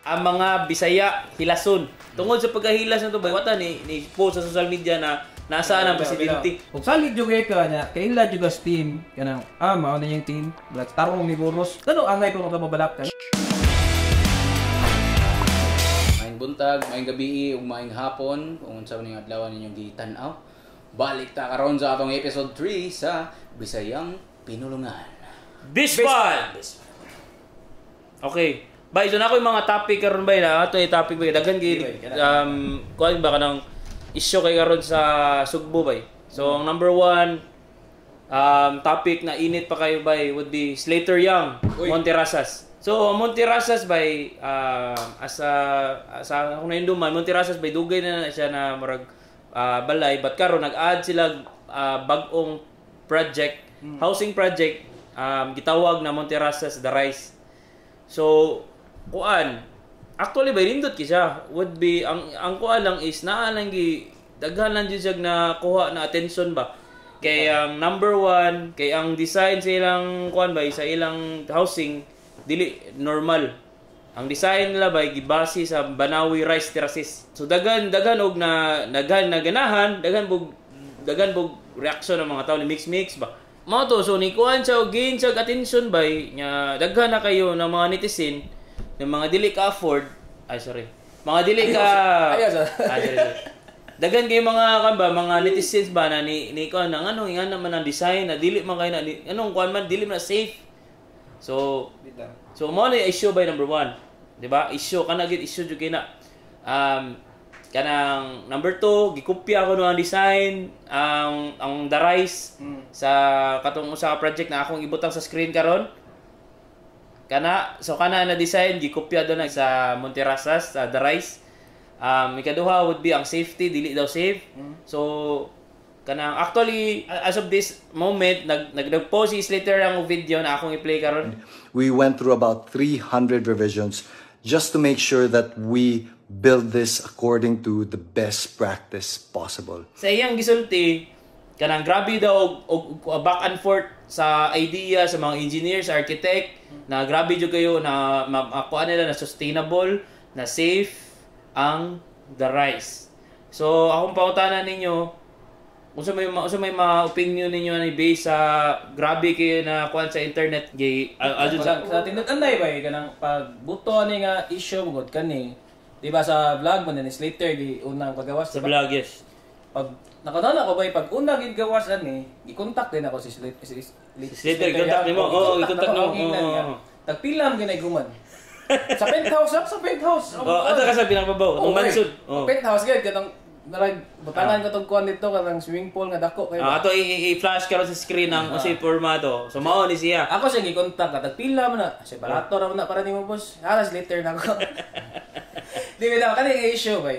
ang mga Bisaya hilason. Tungod sa pagkahilas na to bay wata ni post sa social media na nasaan ang presidente. Kung salit yung ka niya, kaila juga sa team, kanang, mao na yung team, black tarong ni Boros, ano angay ko nung mabalak ka? Maing buntag, maing gabi, ug maing hapon, kung unsa man yung adlaw ninyong gitanaw. Balik ta karon sa atong episode 3 sa Bisayang Pinulungan. Bisbal! Okay. Bay, so na ako yung mga topic karon bay na ato yung topic bay daghan gid kuan ba kanang issue kay karon sa Sugbo bay. So ang number 1 topic na init pa kayo bay would be Slater Young, Monterrasas. So Monterrasas bay asa kung nainduman Monterrasas bay dugay na siya na murag balay but karon nag-add sila bag-ong project, housing project gitawag na Monterrasas The Rise. So kuan actually by nindot ki siya would be ang kuan lang is naa lang gi daghan lang jud siya na kuha na attention ba kay ang number 1 kay ang design sa ilang kuan ba sa ilang housing dili normal. Ang design nila ba gibase sa Banawi Rice Terraces. So daghan og na ganahan daghan bug reaction ng mga tao ni mix ba mao to. So ni kuan siya og gain siya attention ba nya daghan na kayo ng mga netizen ng mga dili ka afford mga dili ka daghan kay mga kan ba mga netizens ba na ni kuan nang ano nga naman ang design na dili man kay na anong kuan man dili man safe. So mo na issue by number 1, di ba? Issue kana gid issue jud kay na kanang number 2 gikopya ko no ang design ang The Rise sa katong usa ka project na akong ibutang sa screen karon. Kana na design gikopya do na sa Monterrasas sa The Rise. Ikaduha would be ang safety dili daw safe. So kanang actually as of this moment nag-post si Slater ang video na akong i-play karon. We went through about 300 revisions just to make sure that we build this according to the best practice possible. Sa iyang gisulti kanang grabe daw og back and forth sa idea sa mga engineers, architect na grabe jud kayo na makuha nila na sustainable, na safe ang The Rise. So akong pautanan ninyo unsa may mga opinion ninyo na base sa grabe kayo na kuan sa internet gay sa tinut-anday ba kanang pagbuto ni nga issue gud kani. Di ba sa vlog mo ni Slater di unang paggawas sa vlog yes. Pag nakadala ko ba pag una gid gawas ani, i-contact din ako si Slater contact nimo. Oo, i-contact mo. Tagpilam ginay guman. Sa penthouse. Ato ka sa pinakababaw, ang mansud. Penthouse gid katong narag butangan ko tong kuan dito kanang swimming pool nga dako kay. Ato i-flash karon sa screen ang usay formato. So mao ni siya. Ako siya gi-contact tagpila man na. Si barato ra man na para nimo boss. Alas Slater na ko. Di ba kani issue ba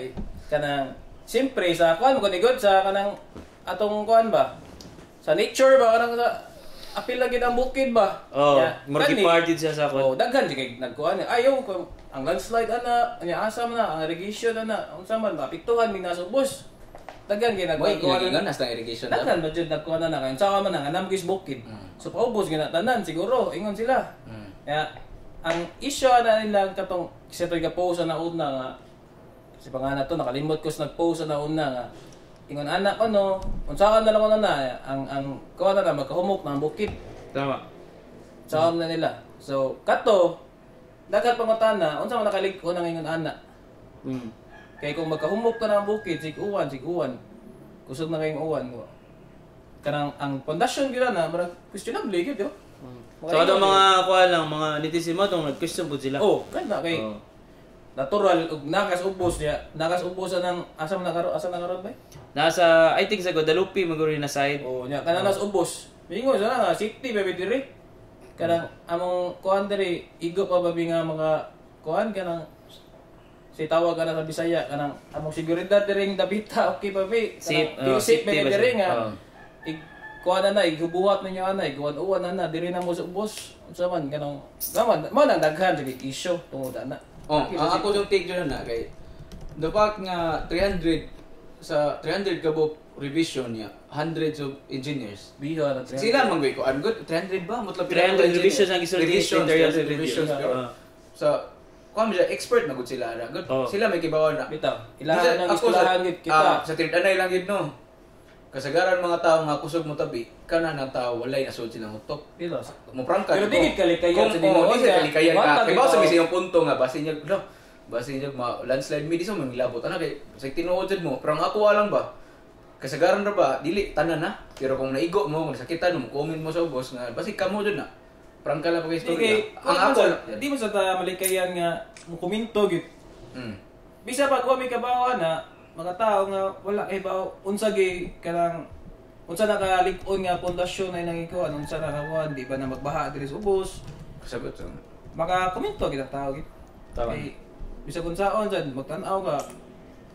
kanang siyempre sa kuan mo kunigod sa kanang atong kuan ba sa nature ba kanang sa apil lagi ang bukid ba market party siya sa kuan daghan di kay nagkuan ayaw ko ang landslide ana nya asa man na ang irrigation ana unsa man mapiktuhan mi nasubos daghan kay nagkuan ganas ng irrigation daghan ba jud nagkuan na kay unsa man nga namgis bukid so paubos gina tanan siguro ingon sila kaya ang issue na nila katong kasi ito post na una nga kasi pangalan to nakalimot ko sa nag-post na una nga ingon anak ko no unsa na lang ko na ang kuha na magkahumok ng bukid tama sa na nila so kato dagat pangutana unsa man nakalig-o nang ingon anak kay kung magkahumok ka ng bukid sig-uwan kusog na kayong uwan kanang ang pundasyon gyud na marag questionable gyud yo. So adong mga kuan lang mga netizen mo tong nag-question pud sila. Kana kay natural ug nakas ubos ng asa man nagaron ba? Nasa I think sa Guadalupe maguro na side. Nya kana nas ubos. Mingo sa city baby diri. Kanang among kuan diri igo pa babi nga mga kuan kanang si tawag kana sa Bisaya kanang among seguridad diri Davita okay babi. Safe baby diri nga. Kuha na igubuhat ninyo ana, iguwan-uwan na diri na mo sa ubos. Unsa man kanang mo nang daghan sige issue tungod ana. Ako yung take yun na kay the fact nga 300 ka revision niya, hundreds of engineers. Biha na 300. Sila man ko good 300 ba? Mutlap 300 revisions ang gisulti revisions. Sa kuan siya expert na gud sila ana. Good. Oh. Sila may kibawan na. Bitaw. Isa- Ilahan ng ako iskulahan gid kita. sa third anay lang gid no. Kasagaran mga tao nga kusog mo tabi, kana ng tao walay nasud silang utok. Dito. Mo prangka. Pero di gid kalikayan sa Dinoon Dinoon sa nga. kalikayan Wata ka. Kay ba bitaw. sa misiyong punto nga basin niya, no. Basin niya landslide mi di sa mga labot ana kay sa tinuod jud mo, pero ang ako lang ba. Kasagaran ra ba dili tanan na. Pero kung naigo mo, kung sakitan mo, comment mo sa ubos nga basi kamo jud na. Prangka lang pa kay istorya. Ang ako di mo sa ta malikayan nga mo kuminto gid. Mm. Bisa pag wa may kabawa na mga tao nga wala kay ba unsa gi kanang unsa nakalig-on nga pundasyon ay nangikuan unsa nakakuan di ba na magbaha diri sa ubos Sagot so. maka komento gid ang tao gid. Tama. Kay bisa kun saon sad magtan-aw ka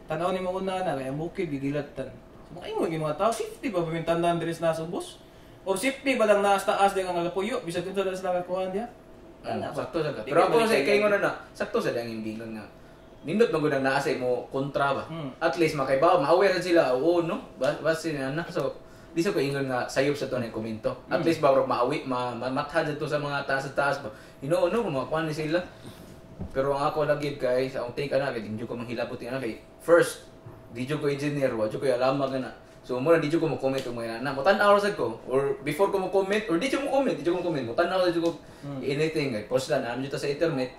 tan-aw nimo una na kay ang bukid gigilatan. So makaingon gyud mga tao safety ba pamintanan diri sa ubos? Or safety ba lang naas taas di nga nagapuyo bisa kun sa nakakuan diya? Sakto sa pero ako sa kay ngono na, sakto sa dang imbingon nga. Nindot magud ang naa sa imo kontra ba. At least makaibaw, ma-aware sila. Oo no, basi na so di sa ko ingon nga sayop sa to na komento. At least ba maawi, mamatha dito sa mga taas ba. Hinuon no mga kuan ni sila. Pero ang ako lagi guys, ang take ana kay di ko manghilabot ana kay first di ko engineer, wa ko alamag na. So mo na di ko mo comment mo yan na. Mutan-aw sad ko or before ko mo comment or di ko mo comment, mutan-aw sad ko anything guys. Post na namin dito sa internet.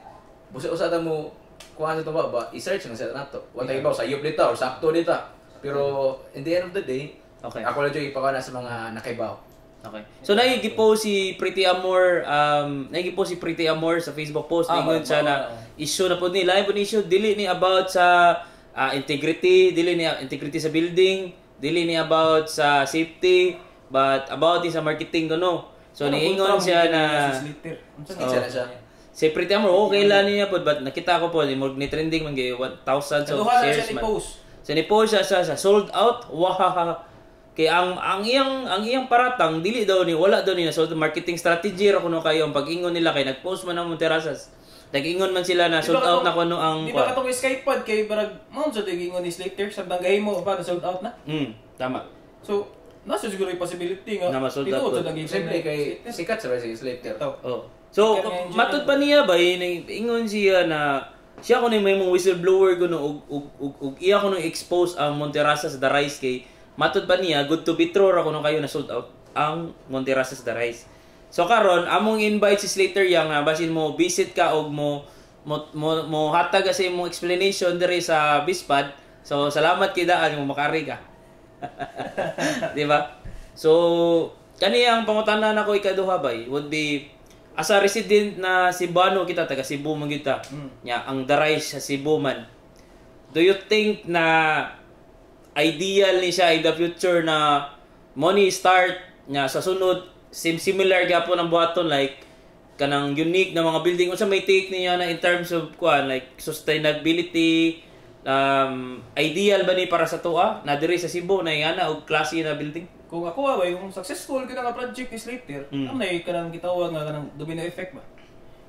Busa-usa ta mo kuha sa ito ba, i-search na sa nato. Wala tayo ba, sayop dito or sakto dito. Pero in the end of the day, Okay. ako lang dyan ipakaw na sa mga nakaibaw. Okay. So nagigipo si Pretty Amor sa Facebook post ningon siya na issue na po ni live on issue dili ni about sa integrity, dili ni integrity sa building, dili ni about sa safety, but about sa marketing kuno. So niingon siya na Isa na siya. si Pretty Amor okay lang niya po but nakita ko po ni trending man gay 1,000 of shares man. So ni post siya sa sold out. Wahaha. Kay ang iyang paratang dili daw ni wala daw ni na sold marketing strategy ra kuno kayo ang pag-ingon nila kay nag-post man ang Terrazas. Nag-ingon man sila na sold out na kuno ang di ba katong Skypod kay barag mao sa gingon ni Slater sa danggay mo para sold out na. Tama. So nasa siguro yung possibility nga Na ma-sold out tinuod po. sa danggay Siyempre kay sikat sa si Slater. Oh. So matud pa niya ba ingon siya na siya kuno may mong whistleblower kuno ug iya kuno expose ang Monterrasa sa The Rise kay matud pa niya good to be true ra kuno kayo na sold out ang Monterrasa sa The Rise. So karon among invite si Slater yang basin mo visit ka og mo hatag sa imong explanation diri sa Bispad. So salamat kay daan mo makari ka. Di ba? So kani ang pangutanan nako ikaduha bay would be as a resident na Cebuano kita taga Cebu man kita. Nya ang The Rise sa Cebu man. Do you think na ideal ni siya in the future na money start nya sa sunod similar gyapon ang buhaton like kanang unique na mga building unsa may take niya na in terms of kuan like sustainability ideal ba ni para sa tuwa na diri sa Cebu na yana og klase na building kung ako ba yung successful kita nga project ni Slater ang nay kanang gitawag nga kanang domino effect ba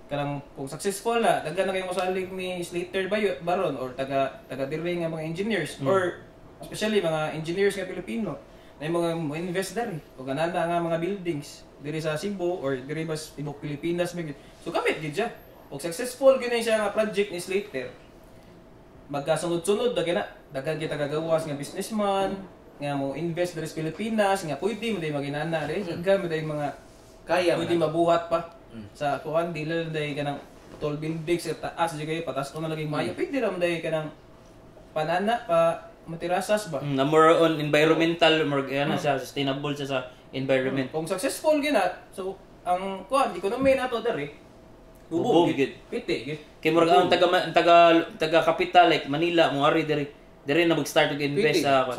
kanang kung successful na daghan na kay mosalig ni Slater baron or taga diri nga mga engineers or especially mga engineers nga Pilipino na mga invest dari o ganana nga mga buildings diri sa Cebu or diri bas tibok Pilipinas may so kamit gid siya og successful gyud siya nga project ni Slater magkasunod-sunod daghan kita gagawas nga businessman nga mo invest diri sa Pilipinas nga pwede mo day maginana ri daghan mo day mga Kaya pwede mabuhat pa sa kuan dili day kanang tall buildings sa taas di kayo patas ko na lagi mayo pwede ra mo day kanang panana pa Monterrasas ba na more on environmental more na siya sustainable siya sa environment. Kung successful gina, so ang kuan ekonomi nato diri Bubog gid. Piti gid. Kay murag ang taga capital like Manila mo ari diri na mag-start og invest sa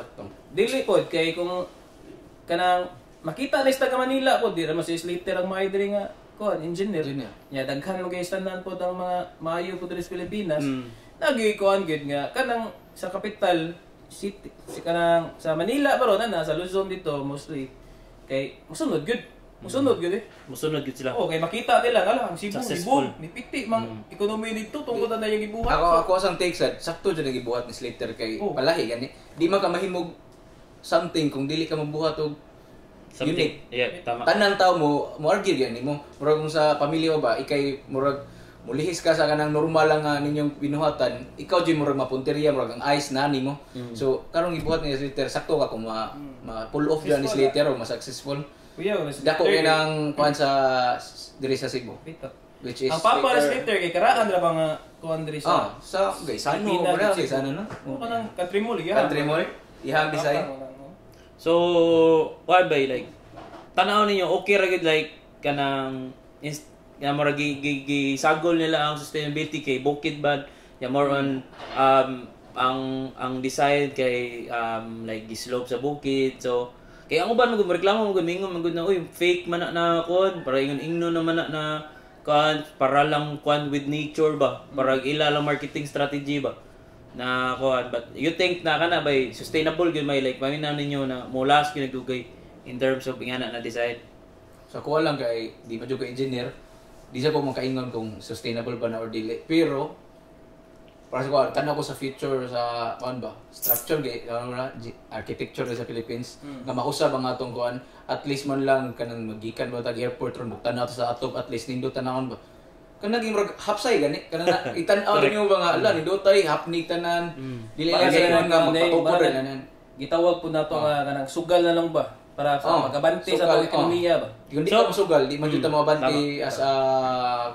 Dili pod kay kung kanang makita na sa taga Manila pod dira mas Slater ang maayo diri nga kuan engineer. Ya daghan mo kay standan pod ang mga maayo pod diri sa Pilipinas. Nagikuan gid nga kanang sa capital city si kanang sa Manila baro na sa Luzon dito mostly kay musunod gud musunod gid sila. Oh, kay makita nila nga ang Cebu Successful. ni piti mang ekonomi dito tungkol na yung gibuhat. Ako sang take sad sakto jud gibuhat ni Slater kay palahi gani. Di man ka mahimog something kung dili ka mabuhat og unique. Yeah, tama. Tanan tawo mo argue gani mo. Murag kung sa pamilya ba ikay murag mulihis ka sa kanang normal lang nga ninyong binuhatan, ikaw di mo rin mapunteriya mo ang ice na nimo. So karong ibuhat ni Slater sakto ka kung pull off yan ni Slater o ma-successful. Kuya, Dako kay nang kuan sa diri sa Cebu. Which is ang papa na Slater kay karaan ra ba nga kuan diri sa sa guys, ano wala guys, ano no? kanang country mall ya. Country mall, ihang design. So, what ba like tanaw ninyo okay ra gid like kanang ya more sagol nila ang sustainability kay bukid bad ya more on ang design kay like gislope sa bukid. So kay ang uban magud reklamo magud mingon magud na oy fake man na kon para ingon naman na kon para lang kon with nature ba para ila lang marketing strategy ba na kon. But you think na kana by sustainable gyud may like paminaw ninyo na mulas gyud nagdugay in terms of ingana na design. So ko lang kay di pa jud ka engineer, di sa ko makaingon kung sustainable ba na or dili. Pero para sa ko tanaw ko sa future sa kuan ba structure gay architecture sa Philippines nga mausab ang atong kuan at least man lang kanang magikan ba tag airport ron tanaw sa atop at least nindot tanawon ba kanang naging hapsay gani kanang itan-aw ninyo ba nga ala nindotay hapnig tanan dili lang sa nga magpatupod nan gitawag po nato nga kanang sugal na lang ba para sa magabante sa atong ekonomiya ba. Hindi ka masugal, di man jud ta mabante as a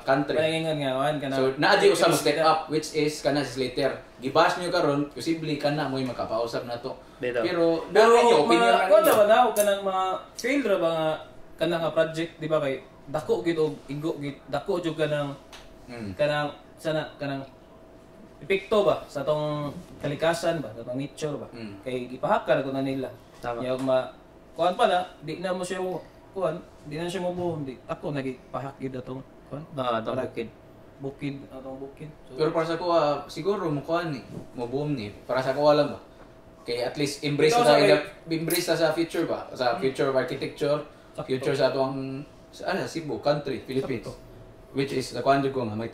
country. Palingon nga kan kana. So naa di usab step up which is kana si Slater. Gibash niyo karon, posible kana mo'y makapausap na to. Pero daw opinion lang. Ko ba daw kanang mga failed ra ba nga kanang nga project di ba kay dako gid og igo gid dako jud kanang sana kanang epekto ba sa tong kalikasan ba sa tong nature ba kay gipahakar ko na nila. Tama. Kuan pa na, di na mo siya kuan, di na siya mo buhon, di. Ako nagipahakid atong kuan. Bukid, atong bukid. So, pero para sa ko siguro mo kuan ni, mo boom ni. Para sa ko lang ba. Kay at least embrace ta sa future ba, sa future of architecture, future sa atong Cebu country, Philippines. Which is kuan jud ko nga may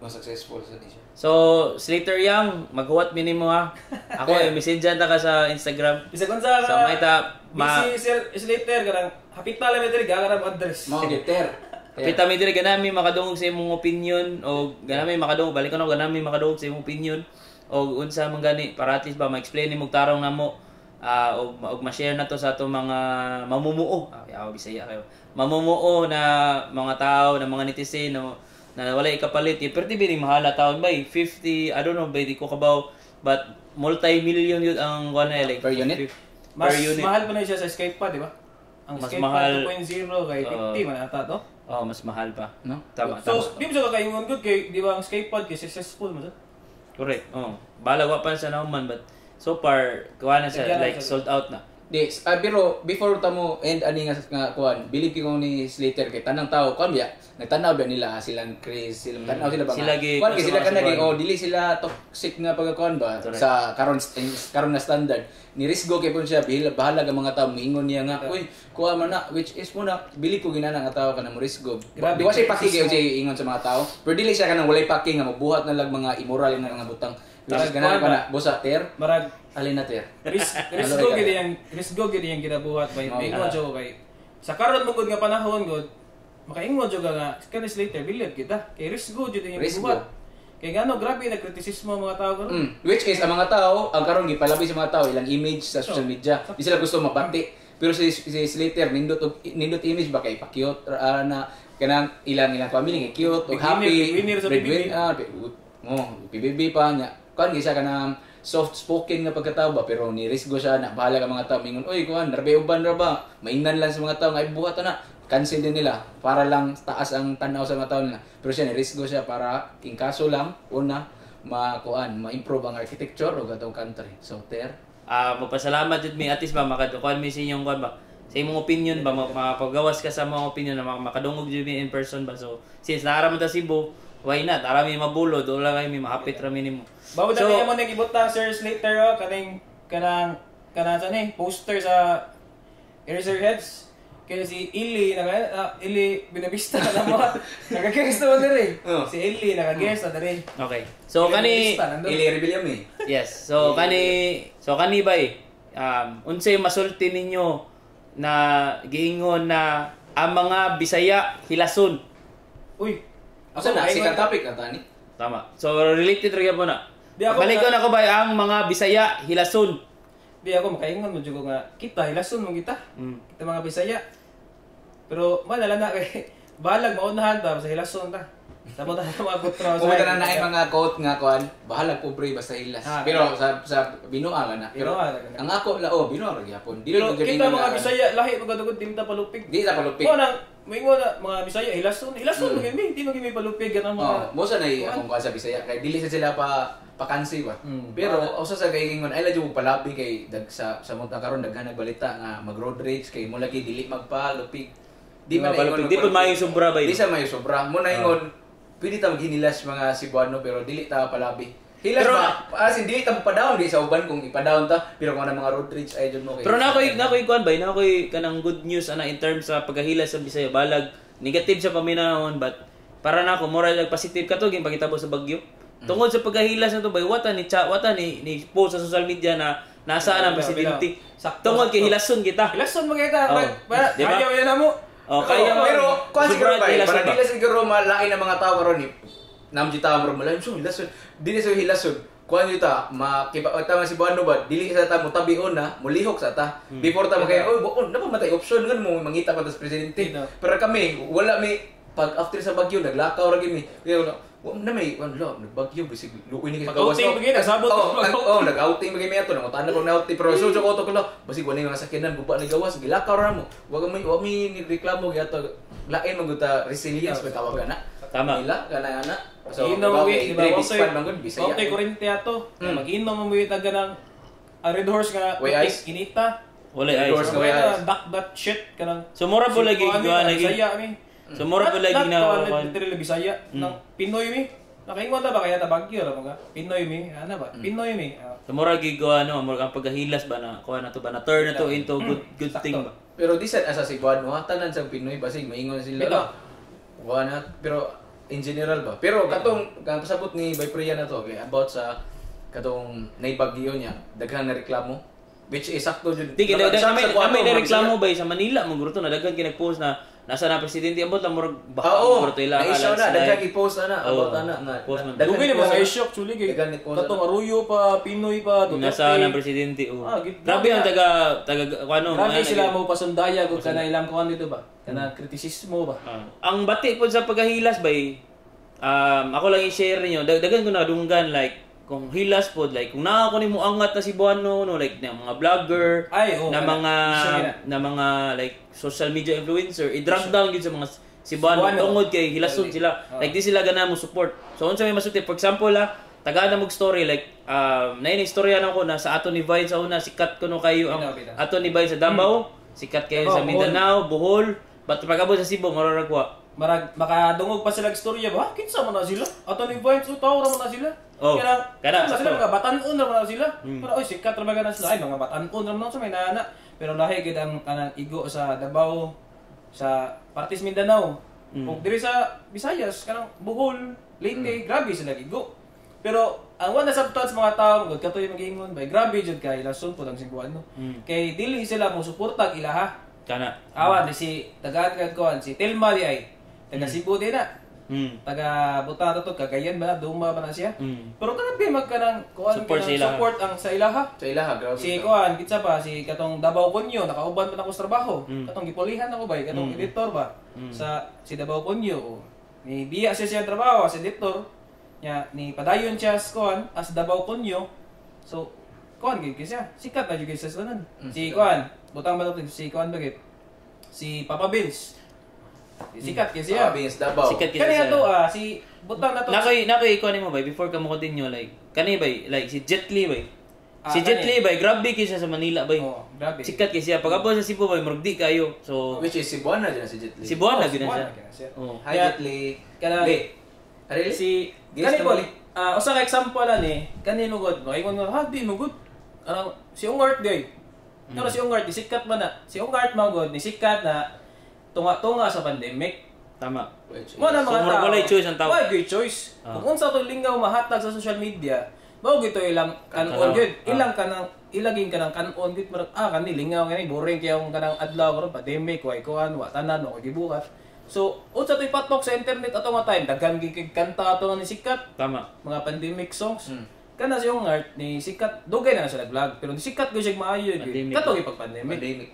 mas successful sa nation. So, Slater Young, maghuwat minimo ha. Ako messenger ta ka sa Instagram. Isa kun sa so, may ta busy Slater kanang hapit pala mi diri galara address. Mo Slater. Kita mi diri ganami makadungog sa imong opinion o ganami makadungog balik ko ganami makadungog sa imong opinion o unsa man gani para at least ba ma-explain nimo tarong namo og ma-share na to sa ato mga mamumuo. Bisaya kayo. Mamumuo na mga tao, na mga netizen na wala ikapalit. Pero di bining mahala taon ba 50, I don't know ba di ko kabaw but multi-million yun ang like per unit. Mas mahal pa na siya sa Skype pa, di ba? Ang mas Skype mahal, 2.0 kay 50 man ata to. Mas mahal pa. No? Tama. Di mo sa kakaingon good kay di ba ang Skype pod kay successful mo sa? Correct. Balag wa pa sa naman but so far kuha na siya like sold out na. Pero before ta mo end ani nga kuan, believe ko ni Slater kay tanang tao kon biya. Nagtanaw ba nila silang Chris, silang tanaw sila ba? Kuan kay sila kanagi dili sila toxic nga pagkakuan ba sa karon na standard. Ni Risgo kay pun siya bahala ang mga tao moingon niya nga uy kuha man na which is muna believe ko ginana nga tao kanang Risgo. Di wa siya pakig siya ingon sa mga tao. Pero dili siya kanang walay pakig nga mabuhat na lang mga immoral nga mga butang. Which ganaan pa na bosa ter marag alin na ter. Risgo gid yang ginabuhat by ingon jo kay sa karon mo gud nga panahon gud makaingon jo nga kan Slater bilib kita kay risgo jud yung gibuhat. Kay gano grabe na kritisismo mga tao karon. Which is ang mga tao ang karon gipalabi sa mga tao ilang image sa social media. Di sila gusto mabati. Pero si Slater nindot image ba kay pa-cute na kanang ilang family nga cute o happy. PBB pa niya. Kuan gisa kanang soft spoken nga pagkatao ba pero ni risgo siya na bahala ka mga tao mingon oy kuan rabe uban ra ba maingnan lang sa mga tao nga buhat na cancel din nila para lang taas ang tanaw sa mga tao nila pero siya ni risgo siya para king kaso lang una ma-improve ang architecture og atong country. So ter magpasalamat jud mi atis ba makadukuan mi sa inyong kuan ba sa imong opinion ba makapagawas ka sa mga opinion na makadungog jud mi in person ba. So since naara mo ta Cebu why not? Arami mabulod, wala kayo may mahapit rami nimo. Bawod na niya mo nang ibutang Sir Slater kanang sa ni poster sa Eraser Heads. Kaya si Ili binabista na mo. Nagka-guest na diri. Si Ili naka-guest na diri. Okay. So kani Ili Rebellion eh. Yes. So kani bay unsay masulti ninyo na giingon na ang mga Bisaya hilason. Uy, Asa na sikat topic na tani? Tama. So related rin po na. Di ako Balik ko na ko ba ang mga Bisaya hilason. Di ako makaingon mo jud nga kita hilason mo kita. Kita mga Bisaya. Pero malala na kay balag maunahan ta sa hilason ta. Tamo ta mga kutra Kung ka na mga quote nga kuan, bahala pobre basta hilas. Pero sa binuang na. Pero ang ako binuang ra gyapon. Pero kita mga Bisaya lahi magdugod di ta palupig. Di ta palupig. Mo nang moingon na mga Bisaya hilason magimi, di magimi palupig ganang mga. Mo sa nay akong kuan sa Bisaya kay dili sa sila pakansi ba. Pero usa sa kay ingon ay ladyo palabi kay sa monta karon daghan nagbalita nga mag road rage kay mo lagi dili magpalupig. Di man palupig, di pud maayo sobra ba. Di sa maayo sobra. Mo na ingon pwede ta maghinilas mga Cebuano pero dili ta palabi. Hilas pero, ba? As in, dili ta pa-down di sa uban kung ipa-down ta pero kung mga road rage ay dun mo kay. Pero nakoy kuan bay, nakoy kanang good news ana in terms sa pagkahilas sa Bisaya balag negative sa paminahon but para nako moral ag positive kato gin pagitabo sa bagyo. Tungod sa pagkahilas na to bay wata ni post sa social media na nasaan ang presidente. Tungod kay hilason kita. Hilason mo kita. Diba? Ayaw yan na mo. Kaya pero kuan siguro ba para ba? dili siguro malain ang mga tao karon ni namjita mo malain so hilason dili sa hilason kuan yuta makita nga si Buano ba dili sa ta mo tabion na mulihok sa ta before ta makay buon na matay option ngan mo mangita pa tas presidente pero kami wala may pag after sa bagyo naglakaw ra gini na may nagbagyo bisig luoy ni kay gawas no nagsabot nag-outing magay meto nang utana ko na outing pero so ko to ko basig wala mga sakyanan buba ni gawas gilakaw ra mo wag mi ni reklamo gato lain maguta resilience pa tawag na tama nila kana ana so inom mo Bisaya okay kurente ato mag-inom mo ita ganang ang Red Horse nga inita wala ice that shit kanang sumura po lagi lagi so mura pa lagi na literally Bisaya ng Pinoy mi. Nakaingon ta ba kaya ta Bagyo ra mga Pinoy mi. Ano ba? Pinoy mi. So mura gig ang pagkahilas ba na kuha na to ba na turn na to into good thing ba. Pero di sa asa si Buano tanan sa Pinoy basig maingon sila. Kuha na pero in general ba. Pero katong pasabot ni Baypriya na to about sa katong naibagyo niya daghang na reklamo which is sakto jud. Di kay may reklamo ba sa Manila mo guro to na daghan kinag-post na nasa na presidente ambot lang murag baka muro to ila na daghan i-post na about ana nga dugay ni mga issue actually kay katong Arroyo pa Pinoy pa nasa na presidente grabe ang taga ano grabe sila mo pasundaya gud kana ilang kuan dito ba kana kritisismo ba ang bati pod sa pagkahilas bay ako lang i-share niyo daghan ko na dunggan like kung hilas pod like kung naa ko nimo angat na si Buano no like na mga vlogger na mga like social media influencer i-drag down gyud sa mga si Buano tungod kay hilason sila like di sila gana mo support so unsa may masuti for example tagada mo story like nain istorya na ko na sa ato ni Vine sa una sikat kuno kayo ang ato ni Vine sa Davao sikat kayo sa Mindanao Bohol but pagabot sa Cebu mararagwa makadungog pa sila istorya ba kinsa man na sila ato ni Vine so tawo ra man na sila kada sila mga batan-on ra man sila pero oy sikat ra ba sila ay mga batan-on ra man sa may nana pero lahi gid ang kanang igo sa Davao sa partis Mindanao ug diri sa Visayas kanang Bohol Leyte grabe sila igo pero ang wala sabtan sa mga tao gud katoy mag-ingon bay grabe jud kay lason pud ang Cebuano kay dili sila mo suporta ilaha kana awan si tagad ko si Telma di ay taga Cebu din na taga Butata to Cagayan ba Duma ba na siya pero kanang magkanang kuan support ang sa ilaha grabe si kuan kitsa pa si katong Davao Conyo nakauban pa na ko sa trabaho katong gipulihan ako ba katong editor ba sa si Davao Conyo ni biya siya trabaho as editor nya ni padayon siya kuan as Davao Conyo so kuan gid siya sikat na jud sa sunan si kuan butang ba si kuan bagit si Papa Vince sikat kasi siya. Sikat kasi siya. Si butang na to. Nakoy ikaw nimo bay before ka mo continue like kani bay like si Jet Li bay. Si Jet Li bay grabe kay siya sa Manila bay. Grabe. Sikat kasi siya pagabot sa Cebu bay murag di kayo. So which is Cebuana din si Jet Li. Cebuana gid siya. Hi Jet Li. Kana si kani po usa ka example ani kanino god ingon nga di mo good. Si Ungart day. Pero si Ungart sikat man na. Si Ungart man god ni sikat na tunga sa pandemic. Tama. Mo na mga tao. Wala choice ang tao. Wala choice. Kung unsa to lingaw mahatag sa social media, mao gito ilang kanon gyud. Ilang kanang ilaging kanang kanon gid kani lingaw ngani boring kay ang kanang adlaw karon pandemic way kuan wa tanan wa gibuhat. So, unsa to'y patok sa internet ato nga time, daghan gig kanta ato ni sikat, Tama. mga pandemic songs. Kana si yung art ni sikat, dugay na siya nag-vlog, pero ni sikat ko siya maayo Pandemic. kato gyud pag-pandemic. Pandemic.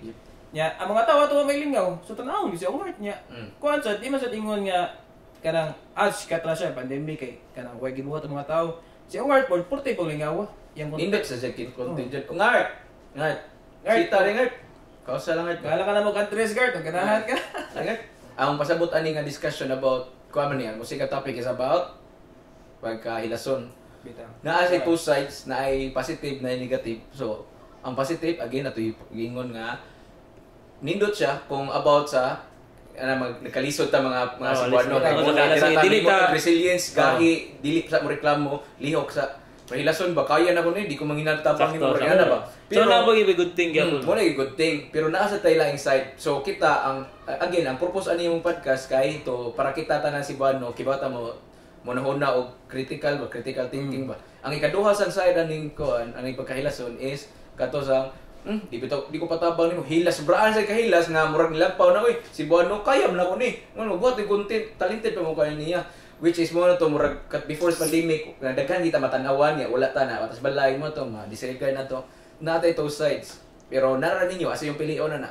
Nya, ang mga tawo ato may lingaw, so tanaw si yung art niya. Kuan sa di man sa ingon nga kanang sikat ra siya pandemic kay kanang way gibuhat ang mga tawo. Si yung art porte pong lingaw. Yang Index sa second contingent. Ngart. Ngart. Sita rin ngart. Kausa lang ngart. Gala ka na mo countries guard, ang ganahan ka. Ngart. Ang pasabot ani nga discussion about kuan man niya, musika topic is about pagkahilason. Bitaw. Na ay two sides, na ay positive na ay negative. So, ang positive again ato gingon nga nindot siya kung about sa nagkalisod ta mga Cebuano kay muna dili ta resilience gahi dili sa mo reklamo lihok sa pahilason ba kaya na ko ni di ko manginagtabang ni mo na ba So na ba good thing gyapon. mo lagi good thing pero naa sa tay laing side so kita ang again ang purpose ani mong podcast kay to para kita tanan Cebuano kibata mo monahuna og critical thinking ba ang ikaduha sa side aning kuan aning pagkahilason is kato sa di ko patabang nimo hilas braan sa kahilas nga murag nilampaw na oy Cebuano kaya man ako ni mo buhat yung content talented pa mo kay niya which is mo na to murag before pandemic nga daghan kita matanawan ya wala ta na atas balay mo to ma-disregard na to natay two sides pero nara ninyo asa yung pilion na.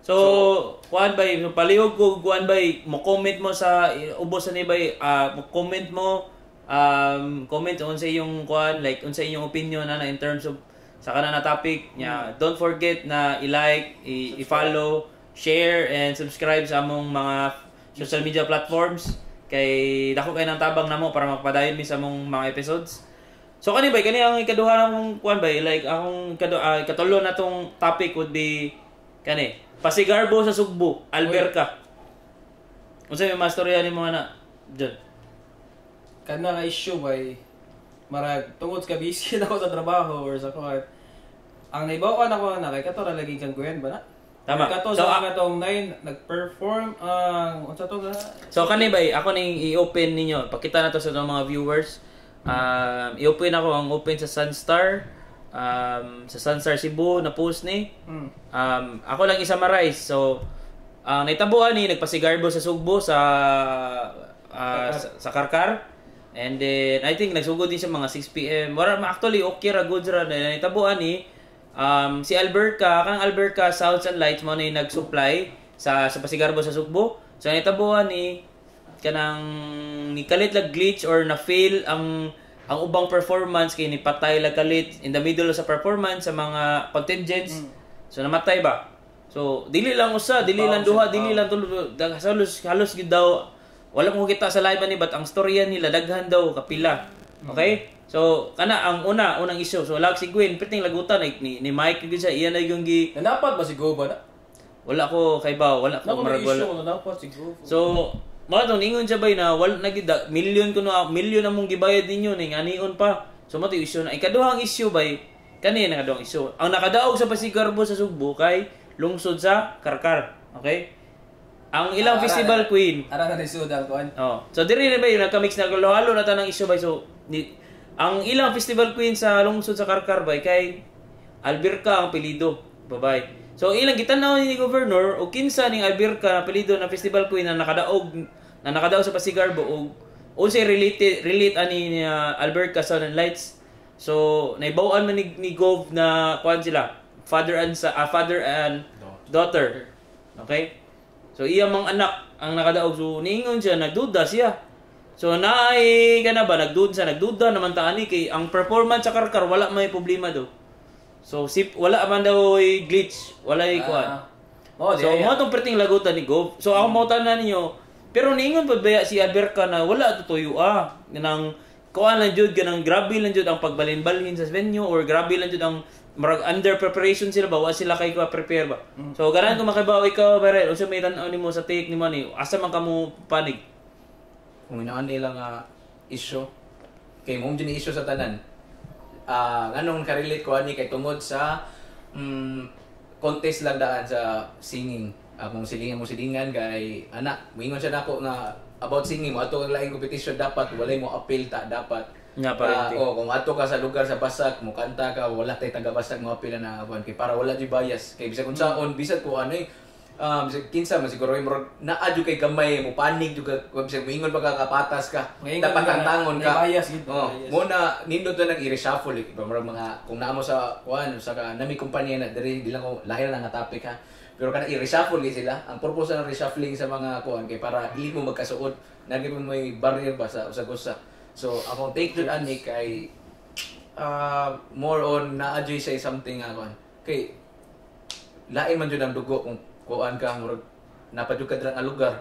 So kuan bay palihog ko kuan bay mo comment mo sa ubos ni bay mo comment mo comment on sa iyong kuan like on sa iyong opinion na in terms of sa kana na topic nya don't forget na i-like i-follow share and subscribe sa among mga social media platforms kay dako kay nang tabang namo para magpadayon mi sa among mga episodes. So kani bay kani ang ikaduha ng kuan bay like akong katulo na tong topic would be kani pasigarbo sa Sugbo Alberca. Unsa may mastorya ni mga na diyan? Kana nga issue bay marag tungod ka busy na ako sa trabaho or sa kuan. Ang naibawan ako na kay kato ra lagi kang kuyan ba na? Tama. Kato So, sa katong 9 nag-perform ang unsa to nga? So kani bay ako ning i-open ninyo. Pakita na to sa mga viewers. I-open ako ang open sa Sunstar. Sa Sunstar Cebu na post ni. Ako lang i-summarize. So ang naitabuan ni nagpasigarbo sa Sugbo sa Karkar. And then I think nagsugod din siya mga 6 PM. Actually okay ra good ra na naitabuan ni si Alberca, kanang Alberca Sounds and Lights mo na nag-supply sa pasigarbo sa Sugbo. So naitabuan ni kanang ni kalit lag glitch or na fail ang ubang performance kay ni patay lag kalit in the middle sa performance sa mga contingents. So namatay ba? So dili lang usa, dili lang duha, dili lang tulo, halos gid daw wala mo kita sa live ni but ang storya nila daghan daw kapila. Okay? So kana ang unang issue. So lag si Gwen piting lagutan ni Mike gyud siya iya na yung Dapat ba si Go ba na? wala ko kay ba wala ko marag wala. Issue dapat si Go. So mo to ningon siya bay na wala nagida million among gibayad ninyo ning anion pa. So mo to issue na ikaduhang issue bay kani na kadong issue. Ang nakadaog sa pasigarbo sa Sugbo kay lungsod sa Karkar. Okay? Ang ilang festival queen. Ara na lisod ang kuan. Oh. So diri na ba yung nagka-mix na halo na tanang issue bay so ang ilang festival queen sa lungsod sa Karkar bay kay Alberca ang apelyido, babay. So ilang gitanaw ni governor o kinsa ning Alberca na apelyido na festival queen na nakadaog sa pasigarbo o say relate ani ni Alberca Sound and Lights. So naibawan man ni Gov na kuan sila father and daughter. Okay? So iya mang anak ang nakadaog so niingon siya nagduda siya. So naay kana ba nagduda naman ta ani kay ang performance sa Karkar wala may problema do. So wala man daw glitch, wala kuan. So mo tong perting lagutan ni Gov. So ako mo tanan ninyo pero niingon pud baya si Alberca na wala to tuyo nang kuan lang jud ganang grabe lang jud ang pagbalin-balhin sa venue or grabe lang jud ang marag under preparation sila ba wa sila kay prepare ba. So garan ko makibaw ikaw Barel unsa may tan-aw nimo sa take nimo ni asa man kamo panig Kung inaan nila nga issue kay mo din issue sa tanan. Nganong ka-relate ko ani kay tungod sa contest lang daan sa singing. Akong silingan kay anak moingon siya nako nga about singing mo ato ang laing competition dapat walay mo appeal ta dapat nga parenting. Kung ato ka sa lugar sa Basak, mo kanta ka, wala tay taga Basak mo apila na abuan kay para wala di bias. Kay bisag unsaon bisag ko ano kinsa man siguro imong naadyo kay gamay mo panig juga kung sa moingon pa ka kapatas ka Moingon dapat ka, tantangon may ka bias gid, oh bias. mo na nindot na nag i-reshuffle iba mga kung naamo sa kuan sa nami kumpanya na diri di lang ko lahir na nga topic ha pero kana i-reshuffle sila ang purpose ng reshuffling sa mga kuan kay para dili mo magkasuod nagi mo may barrier ba sa usa-usa so akong take jud ani kay more on na-adjust say something kuan kay lain man jud ang dugo kung kuan ka murag napadyo ka dira nga lugar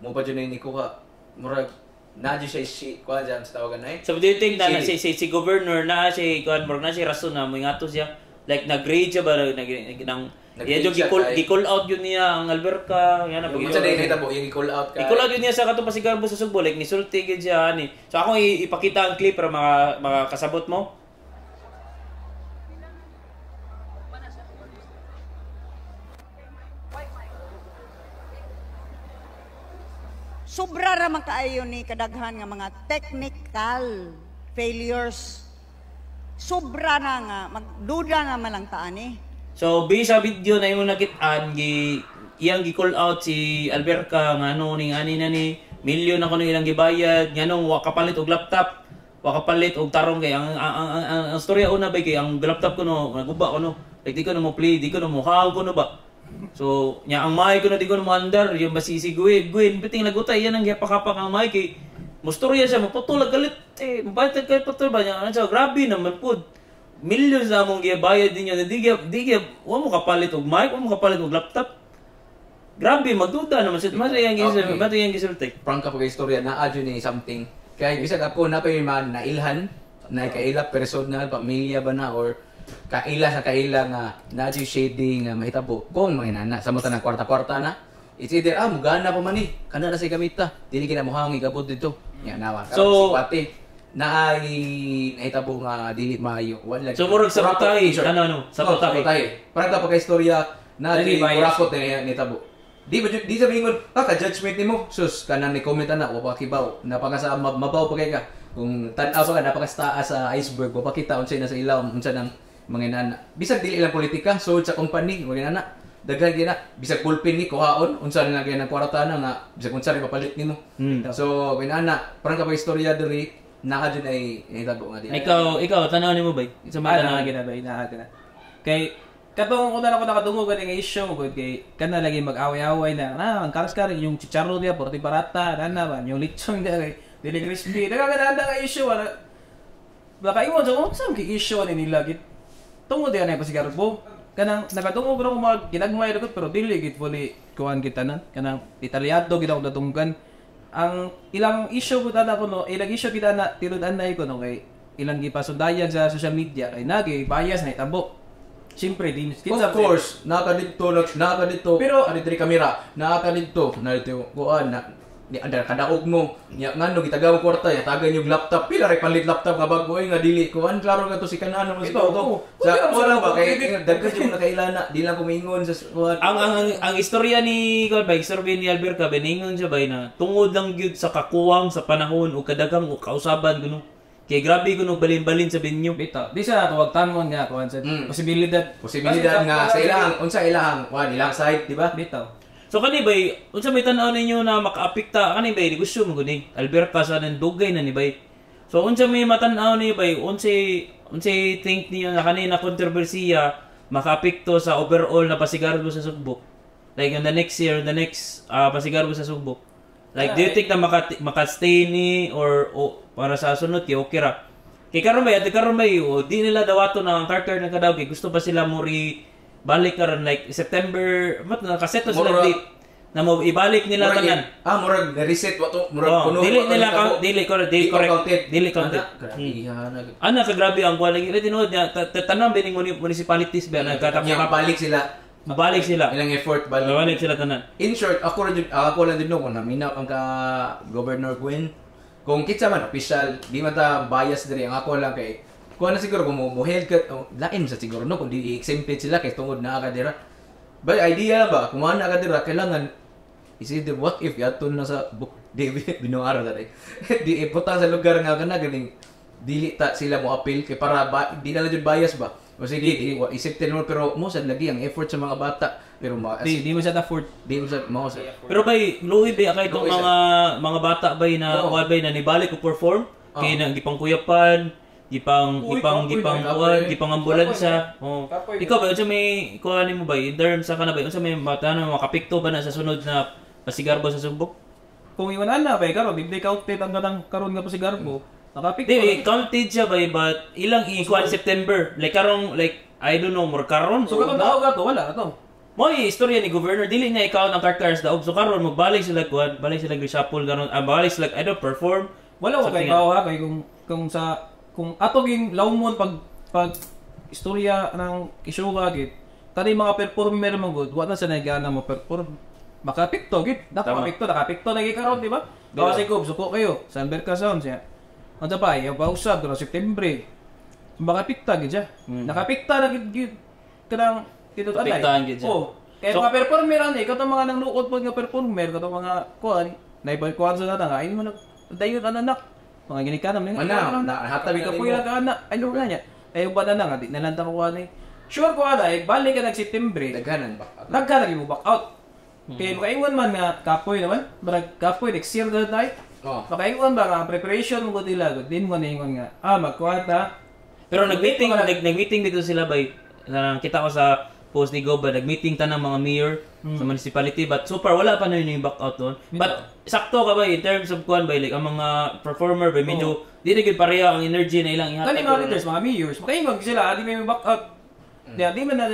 mo pa jud ni kuha murag nadyo siya kuan jam sa tawagan na So do you think na si governor na si kuan murag na si rason na mo ingato siya like nag-grade siya ba nang iya jud gi-call out yun niya ang Alberca yan na pag isa din kita po yung i-call out ka i-call out yun niya sa katong Pasigarbo sa Sugbo like nisulti gid siya ani so ako ipakita ang clip para makasabot mo. Sobra ra man kaayo ni kadaghan nga mga technical failures. Sobra na nga magduda naman ang taan eh. So based sa video na imong nakit-an iyang gi-call out si Alberca nga ano ning ani na ni milyon ako nang ilang gibayad nganong wa kapalit og laptop wa kapalit og tarong kay ang storya una bay kay ang laptop ko no naguba ko no like di ko na mo play di ko na mo haw ko no ba. So, nya ang mic ko na di ko na mo-under, yung basisi Gwen, piting nagutay, yan ang gapakapak ang mic eh. Mustorya siya, maputulag galit, mabatag kayo putol ba niya? Ano siya, grabe naman po. Millions na mong gibayad din yun, huwag mo kapalit og mic, huwag mo kapalit og laptop. Grabe, magduda naman siya, mato yung gisulti. Prank ka pag-istorya, na-adyo ni something. Kaya bisag ako na pa yung mga nailhan, na kaila personal, pamilya ba na, or kaila sa kaila nga na-adyo shading nga mahitabo. Kung mga inana, sa mga na kwarta-kwarta na, it's either, mugana pa man kana na sa gamita, dili kina muhang igabot dito. Yan, nawa. So, pati, nahitabo nga dili maayo. So, murag sa putahe, ano, sa putahe. Parang ka pagka-istorya, na Dili di bias. kurakot na nahitabo. Di sabihin ko, ka-judgment ni mo. Sus, kanang ni-comment na, wapakibaw. Napakasa, mabaw pa kay ka. Kung tanaw pa ka, napakastaas sa iceberg, wapakita, unsay na sa ilaw, unsay ng mga inana. Bisag dili ilang politika, so sa company, mga inana. Daghan gina, bisag pulpin ni kuhaon, unsa na gyud ang kwarta na nga, bisag unsa rin mapalit nimo. So, inana, parang kapag istorya diri, naka dyan ay nahitabo nga di. Ikaw, tanaw ni mo ba? Sa mga tanaw. na. Kay katong ko na ako nakadungog nga issue mo kay kana lagi mag-away-away na ang karas yung chicharo niya porti barata na ba yung lechon niya kay dili crispy nagaganda nga issue wala baka iwan sa kung saan ki-issue ni nila git tungod yan ay Pasigarbo kanang nagatungog ra ko mag ginagmay dagot pero dili git fully kuan kita na kanang detalyado gid ako datunggan ang ilang issue ko tana ko no ilang issue kita na tiludan na ko no kay ilang gipasundayan sa social media kay nagi bias na itabo siyempre din Of course, nakadito, Pero- diri kamera, nakadito, kuan na ni andar kadaog mo, nya ngano gitagaw kwarta ya tagan yung laptop, pila ray palit laptop nga bago nga dili kuan klaro nga to si kanano mo si Ito, to. Sa wala ba kay daghan yung nakailana, di lang kumingon sa kuan. Ang istorya ni istorya ni Alberca beningon siya bay na tungod lang gyud sa kakuwang sa panahon o kadagang o kausaban kuno. Kay grabe kuno balin-balin sa binyo. bitaw di sa tuwag tangon nga kuan sa posibilidad Posibilidad nga sa ilang unsa ilang kuan ilang side, di ba? bitaw So kani bay unsa may tan-aw ninyo na makaapekta kani bay negosyo mo guni Alberca sa nang dugay na ni bay. So unsa may matan-aw ni bay unsay think niyo na kanina kontrobersiya makaapekto sa overall na Pasigarbo sa Sugbo. Like in the next year, the next Pasigarbo sa Sugbo. Like do you think na maka-stay ni or para sa sunod kay okay ra? Kay karon bay di nila dawato na ang Carter na kadaw kay gusto ba sila mo balik karon like September nakaset na sila Murag- date na mo ibalik nila tanan. Murag na-reset wato, murag Oh, puno. dili correct. Dili counted. Grabe. Ana ka grabe ang quality. Ila tinuod niya tanan bining municipalities ba Nya balik sila. Mabalik sila. Ilang effort Balik sila tanan. In short, ako lang din no kung naminaw ang ka Governor Gwen. Kung kitsa man official, di man ta bias diri ang ako lang kay kuha na siguro kung muhel ka lain sa siguro no kung di exempted sila kay tungod na ka dira. But idea ba kung na ka dira kailangan is either what if yaton na sa book di binuara dali. Di iputa sa lugar nga kana ganing dili ta sila mo appeal kay para di na jud bias ba. O sige, accepted mo pero mo sad lagi ang effort sa mga bata. Pero Di mo siya afford. di mo sa mo sa Pero bay, luhi bay kay itong Luhi mga bata bay na Oo. kuan bay na nibalik ko perform kay nang gipang kuyapan, gipang ambulansya. Oh. Kapoy. Ikaw ba unsa may kuan mo bay in terms sa kana bay unsa may bata na makapikto ba na sa sunod na pasigarbo sa sugbok? Kung iwanan na bay karon, di counted ang ganang karon nga pasigarbo. Nakapik Di counted siya bay but ilang ikuan September like karong like I don't know more karon. So katong tao gato wala na to. Mo'y istorya ni governor dili na ikaw ng cars daog so karon magbalik sila kuan, balik sila reshuffle karon, balik sila I don't perform. Wala ko kay Something bawa kay kung ato ging lawmon pag istorya ng isuga gid. Tani mga performer man gud, wala sa nagana mo perform. Makapikto gid, Tama. nakapikto lagi karon di ba? Gawa si Cobb, suko kayo sa Alberca Sound siya. Ano pa, yung pausap doon September. Makapikta gid siya. Nakapikta na gid kanang dito tanay. Kapiktahan gid siya. Oh. Kaya So- mga performer ani, katong mga nanglukot po nga performer, katong mga kuan, naibay kuan sa nata, ay mo dayon anak. Mga ginikanan mo Mana, nahatabi ka Kapoy nimo. lang ka anak. Ay lugar niya. Ay ba na nga, di nalanta ko kuan ni. Sure ko ana, balik ka nag September. daghanan ba? Nagkalagi mo back out. Kaya makaingon man nga kapoy naman, barag kapoy next year na tayo. Oh. Makaingon ba nga preparation mo ko nila, din mo na ingon nga. Magkuwata. Pero nag-meeting dito sila bay. Kita ko sa post ni Goba, nag-meeting ta ng mga mayor sa municipality but so far wala pa na yun yung back out doon. But sakto ka ba in terms of kuan bay like ang mga performer bay medyo di na gyud pareha ang energy na ilang ihatag. Kani mga leaders, mga mayors, makaingon sila, di may back out. Di mo na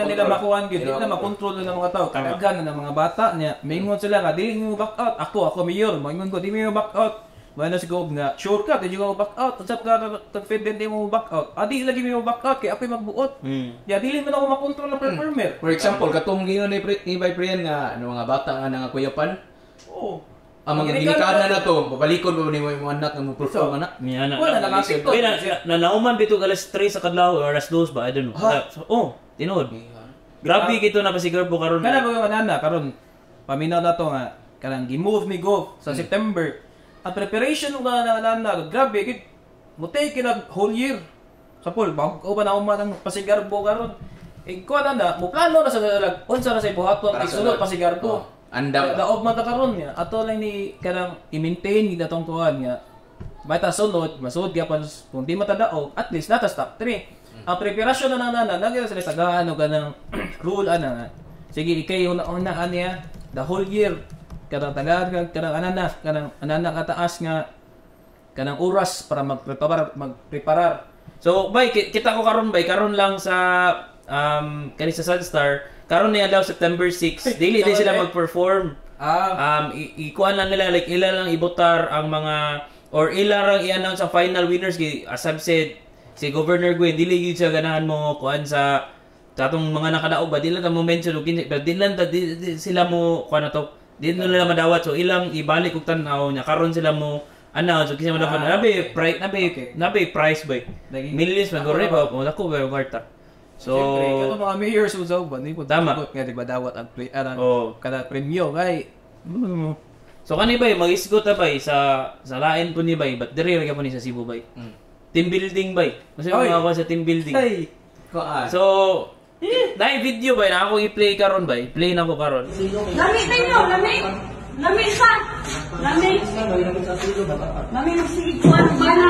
nila makuhaan gid, di na makontrol ng mga tao. Kadagan na ng mga bata niya. Maingon sila nga, di mo back out. Ako mayor, maingon ko, di mo back out. Wala si Gob nga, sure ka, di mo back out. Unsap ka confident di mo back out. Di lagi mo back out kay ako'y magbuot. Ya dili man ako makontrol ng performer. For example, katong gingon ni Bay Priyan nga ano mga bata nga nangakuyapan, Oo. ang mga ginikanan na to, babalikon mo ni mo yung anak nga mo perform na. Yan na. Wala nakapikto. Bay na nauman bito alas 3 sa kadlaw or alas 2 ba I don't know. Tinuod. Grabe kito na pasigarbo karon. Kana ba yung anana karon paminaw na to nga kanang gi-move ni Gob sa September. Ang preparation ng anana grabe gid mo take kinag whole year. Sa pool bago pa na uman ang pasigarbo karon. Ko na mo plano na sa dalag unsa na sa buhaton Para isulod sunod. pasigarbo. Andam. Daog man ta karon niya. Ato lang ni kanang i-maintain gid atong tuwan nga. Mata sunod, masud gyapon kung di matadaog, at least nata top 3. Ang preparasyon na nana, nagyan sila tagaan og kanang rule ana nga. Sige, ikay una niya the whole year. Kanang tagaan kanang anana kataas nga kanang oras para magpreparar. So, bay, kita ko karon bay, karon lang sa kani sa Sunstar, karon niya daw September 6. Dili din sila mag-perform. Ikuan lang nila like ila lang ibotar ang mga or ila lang i-announce ang final winners as I've said si Governor Gwen dili gyud siya ganahan mo kuan sa atong mga nakadaog ba dili lang mo mention og pero dili lang sila mo kuan na to dili nila madawat so ilang ibalik og tan-aw nya karon sila mo announce og kinsa man dapat nabe price ba millions man gore ba mo dako ba kwarta so siyempre kato mga mayors usaw ba ni po Tama. nga di ba dawat ang Oh. kada premyo kay So kani bay mag-isgot ta bay sa lain po ni bay but dire ra po ni sa Cebu bay. Team building bay. Kasi Oy. mga ako sa team building. ay Kuan. So na video bay na ako i-play karon bay. Play na ko karon. Lami ninyo, lami. Lami sa. Lami. Lami magsigikuan ba na?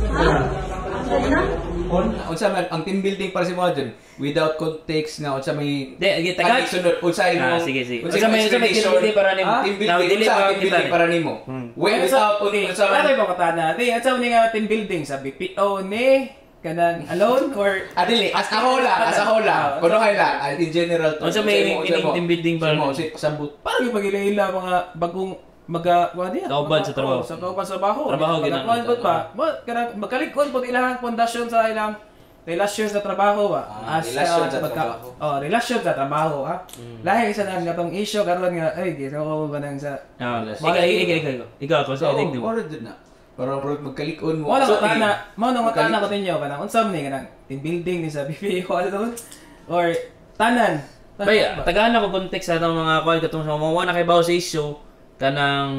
Ha? Ano na? Unsa man ang team building para si mo dun without context nga unsa may Di tagad. sunod unsa imo Sige. unsa may team building para nimo. team Now, building dili unsa pa ang team kita building ni. para nimo without unsa man Ano ba katana? Di, at sa nga team building sa BPO ni kanang alone or adili as a whole kuno kay la in general to Unsa may team building para mo nimo? si pasambut parang yung pag-ila mga bagong Kauban sa trabaho. Sa kauban sa trabaho. Trabaho, ginaan. Magkakuan pa. Kanang magkalikon pag ilang pundasyon sa ilang relasyon sa trabaho ba? relasyon sa trabaho. Relasyon sa trabaho ha. Lahi sa nang gatong issue karon nga ay di ko ba nang sa Ikaw ako sa edit mo. Or dun na para magkalikon mo wala So, ko tana, mo nang magkalik- matana ko ninyo kanang unsam ni kanang team building ni sa BPO alone or tanan. Bay, tagahan ako context sa itong mga kuan katong sa mga na kay bawo sa issue kanang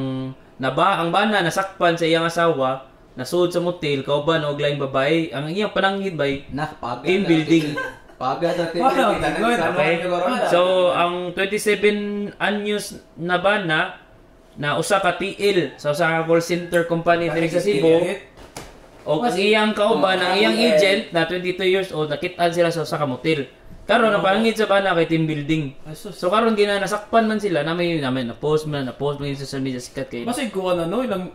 ang bana nasakpan sa iyang asawa nasud sa motel kauban og lain babae ang iyang pananghid bay nakapag team building Paga sa team Wala, building. good. Okay. Wala. So, ang 27 anyos na bana na usa ka TL sa usa ka call center company diri sa Cebu. O ang iyang kauban, ang iyang agent na 22 years old, nakitaan sila sa usa ka motel. Karon napangit sa bana kay team building. So karon nasakpan man sila na may na-post man sa social media sikat kay. Basin ko ano ilang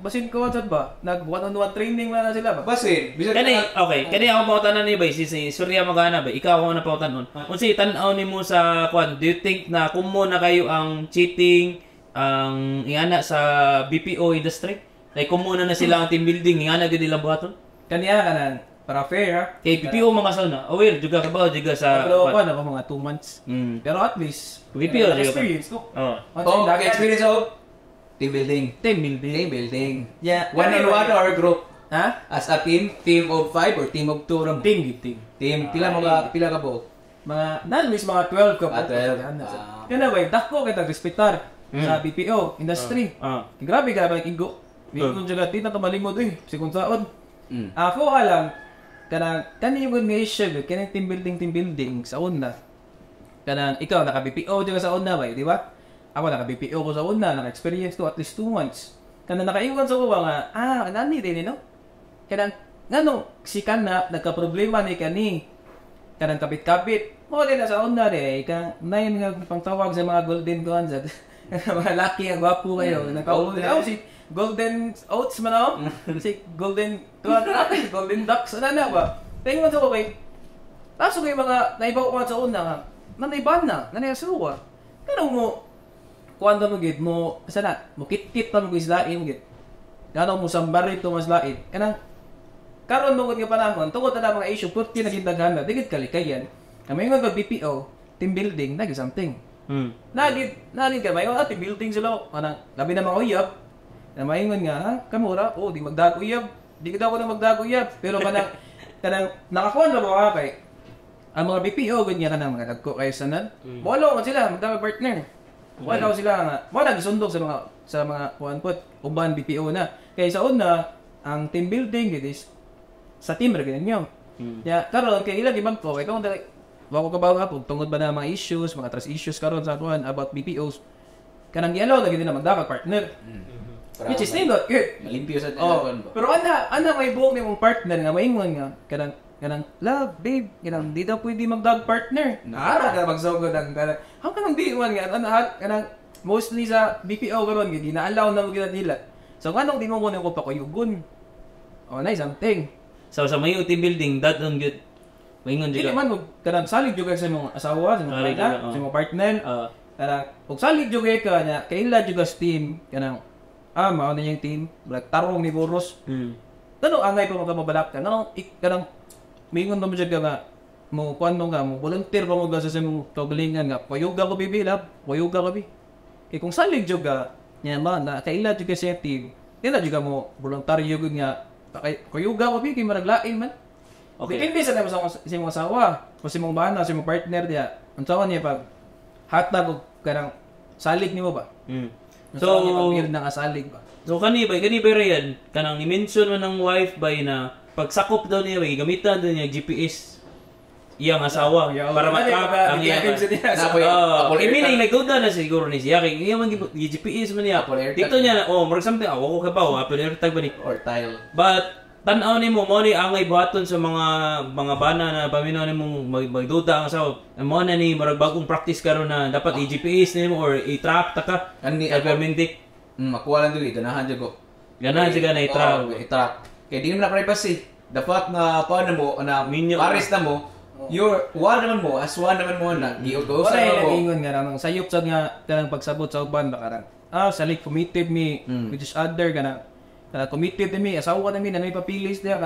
basin ko sad ba? Nag one-on-one training na sila ba? Basin, bisa Kani okay, kani ako pautanan ni bay si Surya Magana bay. Ikaw ako na pautanon. Unsa tan-aw nimo sa kwan? Do you think na kumo na kayo ang cheating ang ingana sa BPO industry? Like kumo na sila ang team building ingana gyud nila buhaton? Kaniya kanan para fair ha. Kay BPO mga sauna. Aware juga ka ba juga sa Pero ko na mga 2 months. Mm. Pero at least BPO juga pa. experience ko. Oh. Oh, experience of team building. Team building. Team building. Yeah. One-on-one or group? Ha? As a team of 5 or team of 2 ram? Team. Team, pila ka po? Mga nalis mga 12 ka po. 12. Yan na ba, dako kita respetar sa BPO industry. Grabe ka ba igo. Mingon jud ti na to malimod sigon saon. Ako alam kanang yung nation kanang team building sa una. Kanang ikaw naka BPO jud sa una ba, di ba? Ako naka BPO ko sa una, naka experience ko at least 2 months. Kanang nakaingon sa uwa nga, nani din no? Kanang ngano si kana nagka-problema ni kani. Kanang kapit-kapit. Mo din na sa una kang nine nga pangtawag sa mga golden guns at mga lucky nga gwapo kayo. Nakaulo si Golden Oats man ako. Si Golden Golden Ducks na ba? Tingnan sa ko kay. Taso kay mga naibaw ko sa una nga. Nanayban na, nanayasuwa. Kanang mo kuwanda mo gid mo sana mo kit-kit pa mo gislain gid. Kanang mo sambarit to mas lain. Kanang karon mo gud nga panahon tungod na mga issue purti na gindaghan na digid kalikayan. Kami nga BPO team building nag something. Nagid ka mayo team building sila kanang labi na mga uyab. Na maingon nga kamura di magdag uyab. Di kita ko na magdag uyab pero kanang nakakuan ra mo kay ang mga BPO gud nga kanang mga dagko kay sanan. Wala man sila magdami partner. Wala sila nga wala gisundog sa mga kuan put uban BPO na. Kay sa una ang team building gid is sa team ra ganyan. Ya karon kay ila gibag ko kay kung wako ka ba pug tungod ba na mga issues, mga trust issues karon sa kuan about BPOs. Kanang gialaw lagi nila magdapat partner. Which is still not good. Malimpyo sa kuan ba. Pero may buong nimong partner nga maingon nga kanang love babe kanang di daw pwede magdag partner. Ara ka magsugod ang how kanang di man nga kanang mostly sa BPO karon gid na allow na mo gid nila. So kanang di mo mo ko pakuyugon. Nice something. So sa may team building that on good. Maingon Dili juga. man mo kanang salig jud sa imong asawa, sa imong Salig partner, juga, sa imong partner. Kanang ug salig jud ka nya kaila jud sa team kanang mao na yung team, tarong ni Boros. Tanong angay pa magmabalak ka. Kanang mingon na mo dyan ka nga, mo kuan mo nga, mo volunteer pa mo sa imong kaugalingan nga, payuga ko bibilab, payuga ko bi. Kaya kung salig dyan ka, niya ba, na kaila dyan ka sa team, di na dyan ka mo voluntaryo nga, payuga ko bi, kaya maraglain man. Okay. Depende sa naman sa imong asawa, o sa imong bana, sa imong partner diya, ang tawa niya pag hatag o kanang salig ni mo ba? So, nang asalig ba? So kani ba yan kanang ni-mention man ng wife ba na pagsakop daw niya ba gamitan daw niya GPS iyang asawa para makap ang iyang meaning nagduda na siguro ni siya kay iya man GPS man niya dito niya for example ako ka ba apple airtag ba ni or tile but tan-aw nimo mo ni angay buhaton sa mga bana na paminaw nimo magduda ang asawa mo na ni murag bagong practice karon na dapat i-GPS nimo or i-track ta ka ani permanent makuha lang dili ganahan jud ko ganahan siya na i-track kay di mo na privacy dapat nga paano mo na pares na mo your one naman mo as one naman mo na giugo sa mo mo ingon nga nang sayop sad nga kanang pagsabot sa uban ba karang salig committed me with each other kanang committed me asawa na mi na may papilis diya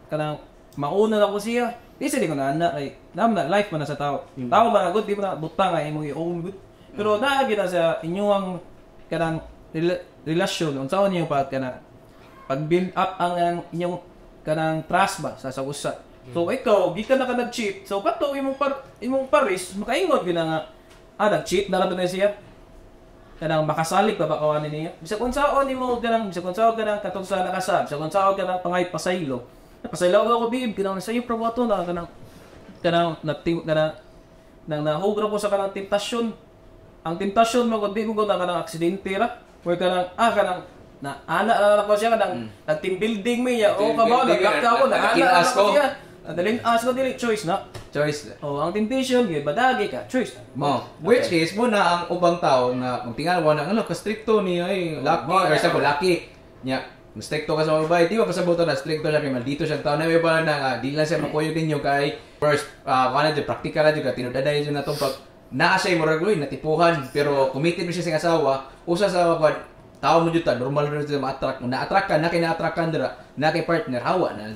kanang mauna na ko siya di sa di ko na anak ay na life man na sa tao tao ba good di mo na butang ay imong i-own good pero naagi na sa inyong kanang relasyon unsa niyo pa kanang pag build up ang inyong kanang trust ba sa usa. So ikaw gikan na ka nag-cheat. So pato imong paris makaingon gina nga nag-cheat na ra siya. Kanang makasalig pa ba kawan niya. Bisag unsaon nimo kanang bisag unsaon kanang katong sa nakasab, bisag unsaon kanang pangay pasaylo. Pasaylo ako bib kanang sayo probato na kanang kanang nahugra ko sa kanang tentasyon. Ang tentasyon mo kundi mo na kanang aksidente ra. Or kanang naala ko siya kanang nag-team building mo ya. O kabaw naglaka ko Kinas ko. Nadaling ask ko dili choice na. Choice. Oh, ang temptation gyud badagi ka, choice. Which is mo na ang ubang tao na magtingal wala ano ka stricto ni ay lucky or sa lucky nya stricto ka sa babae di ba pasabuto na stricto siya kay maldito siya tao na may ba na di lang siya makuyo ninyo kay first kana di practical na jud ka tinudaday jud na tong pag naa siya murag natipuhan pero committed siya sa asawa usa sa tao mo juta normal ra sa ma-attract mo na-attract ka na kina-attract ka dira na kay partner hawa na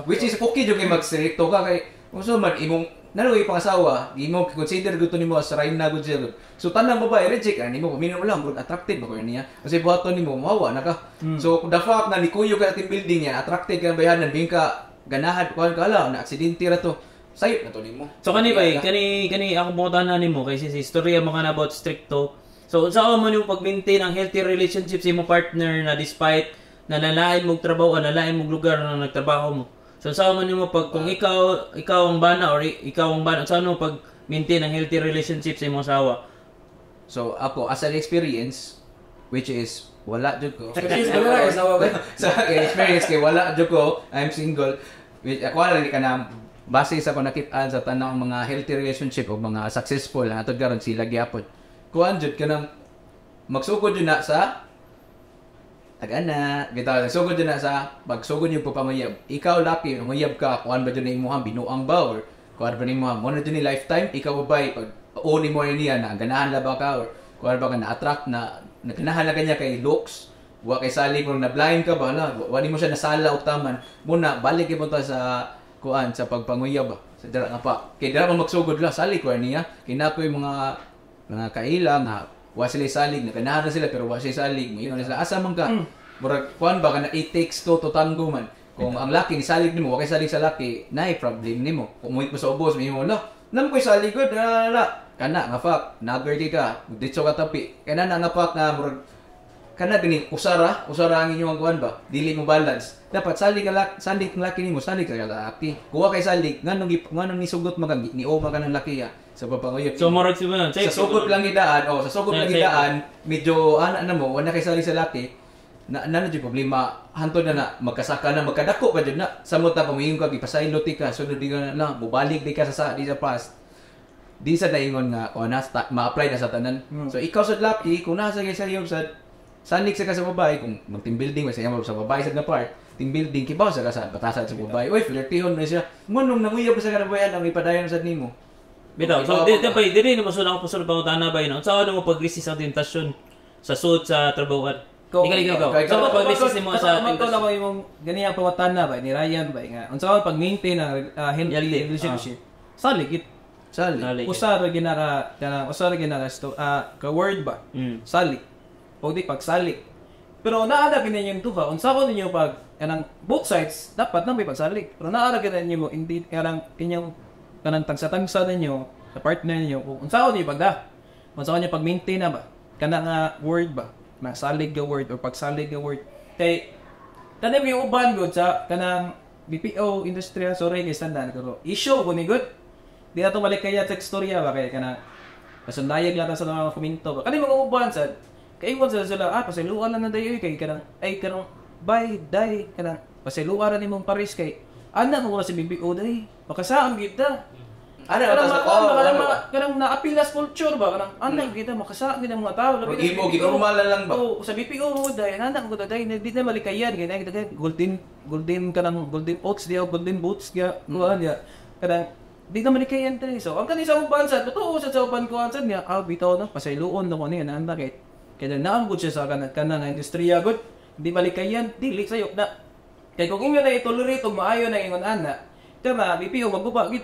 which is okay jud kay mag-stricto ka kay uso man imong naluoy pangasawa imo consider gud nimo as rain na gud siya so tanang babae reject ani mo minum lang gud attracted ba ko niya kasi buhaton nimo mahawa na ka so the fact na nikuyo ka team building niya attracted ka bayanan bingka ganahan kuan ka ala na aksidente ra to sayop na to nimo so kani ako mo tanan nimo kay si istorya mo kana about stricto. So, unsa man yung pag-maintain ang healthy relationship sa imong partner na despite na nalain mong trabaho, nalain mong lugar na nagtrabaho mo. So, unsa man yung pag kung ikaw ang bana or ikaw ang bana, unsa mo pag-maintain ang healthy relationship sa imong asawa? So, ako as an experience which is wala jud ko. Sa experience kay wala jud ko, I'm single. Which ako lang ka na base sa ko nakit-an sa tanang mga healthy relationship o mga successful na atod karon sila gyapon. Kuan jud kanang magsugod jud na sa tag-ana, bitaw nagsugod jud na sa pagsugod yung papamuyab. Ikaw laki, umuyab ka, kuan ba jud ni imong binuang ba or kuan ba nimo mo na jud ni lifetime, ikaw babay pag oni mo niya na ganahan la ba ka or kuan ba ka na attract na ganahan na kanya kay looks, wa kay salig kung na blind ka ba na, wa mo siya nasala utaman. Muna balik gyud ta sa kuan sa pagpanguyab ba. Sa dira nga pa. Kay dira man magsugod la salig ko niya, kinapoy mga kaila nga wa sila salig na ganahan na sila pero wa sila salig mo yun sila asa man ka murag kuan ba kana it takes two to tango man kung ang laki ni salig nimo wa kay salig sa laki nay problem nimo kung muhit mo sa ubos mo nam koy salig gud na kana nga fuck naggerdi ka ditso ka tapi kana nga fuck nga murag kana gani usara ang inyong kuan ba dili mo balance dapat salig ng laki nimo salig ka laki kuha kay salig nganong nisugot magag ni o ka ng laki ya sa papanguyap. So murag si man sa sugot lang gidaan medyo ana mo wala kay salig sa laki na jud problema hantod na magkasaka na magkadako pa jud na samot ta pamingin ka gipasaylot ka sunod di ka na mubalik di ka sa past di sa daingon nga o na ma-apply na sa tanan so ikaw sa laki kung nasa kay sayo sa sanig sa ka sa babae kung mag-team building sa babae sa part team building kibaw sa batasan sa babae oy flirtihon na siya ngunong nanguyab sa kanabayan ang ipadayon sa nimo bitaw so dili mo sunod ako pusul pangutana ba yun unsa mo pag-resist ang tentasyon sa suot sa trabaho ikaw so pag-resist mo sa tentasyon na ba yung ganiyang pangutana ba ni Ryan ba nga unsa man pag-maintain ang healthy relationship salig usara ginara ka word ba salig o di pagsalik. Pero naara kinyo yung tuha, unsa ko ninyo pag kanang both sides dapat nang may pagsalik. Pero naara kinyo mo hindi kanang tagsa-tagsa ninyo sa partner ninyo kung unsa ko ninyo pagda. Unsa ko ninyo pag-maintain na ba? Kanang word ba? Na salig ga word or pagsalig ga word. Kay tanim yung uban gud sa kanang BPO industriya sorry kay standan pero issue ko ni good. Di na to balik kaya sa istorya ba kay kanang pasundayag lang sa mga komento ba. Kani mga uban sa kay iwan sila pasiluan lang na dayo kay kanang bye day kanang pasiluan ra nimong Paris kay ana mo si BBO day makasaan kita kanang naapilas culture ba kanang ana kita makasaan kita mga tao labi mo ginormal lang ba sa BPO mo day ana ko day di na malikayan kay golden kanang golden oats dia golden boots dia kuan dia kanang di na malikayan tay so ang kanisa uban sa totoo sa uban ko ansad niya bitaw na pasiluon na ko niya ana kaya naambot siya sa kanang industriya good di balikayan dili sayo na kay kung inyo na itolerate og maayo na ingon ana tama BPO magubagit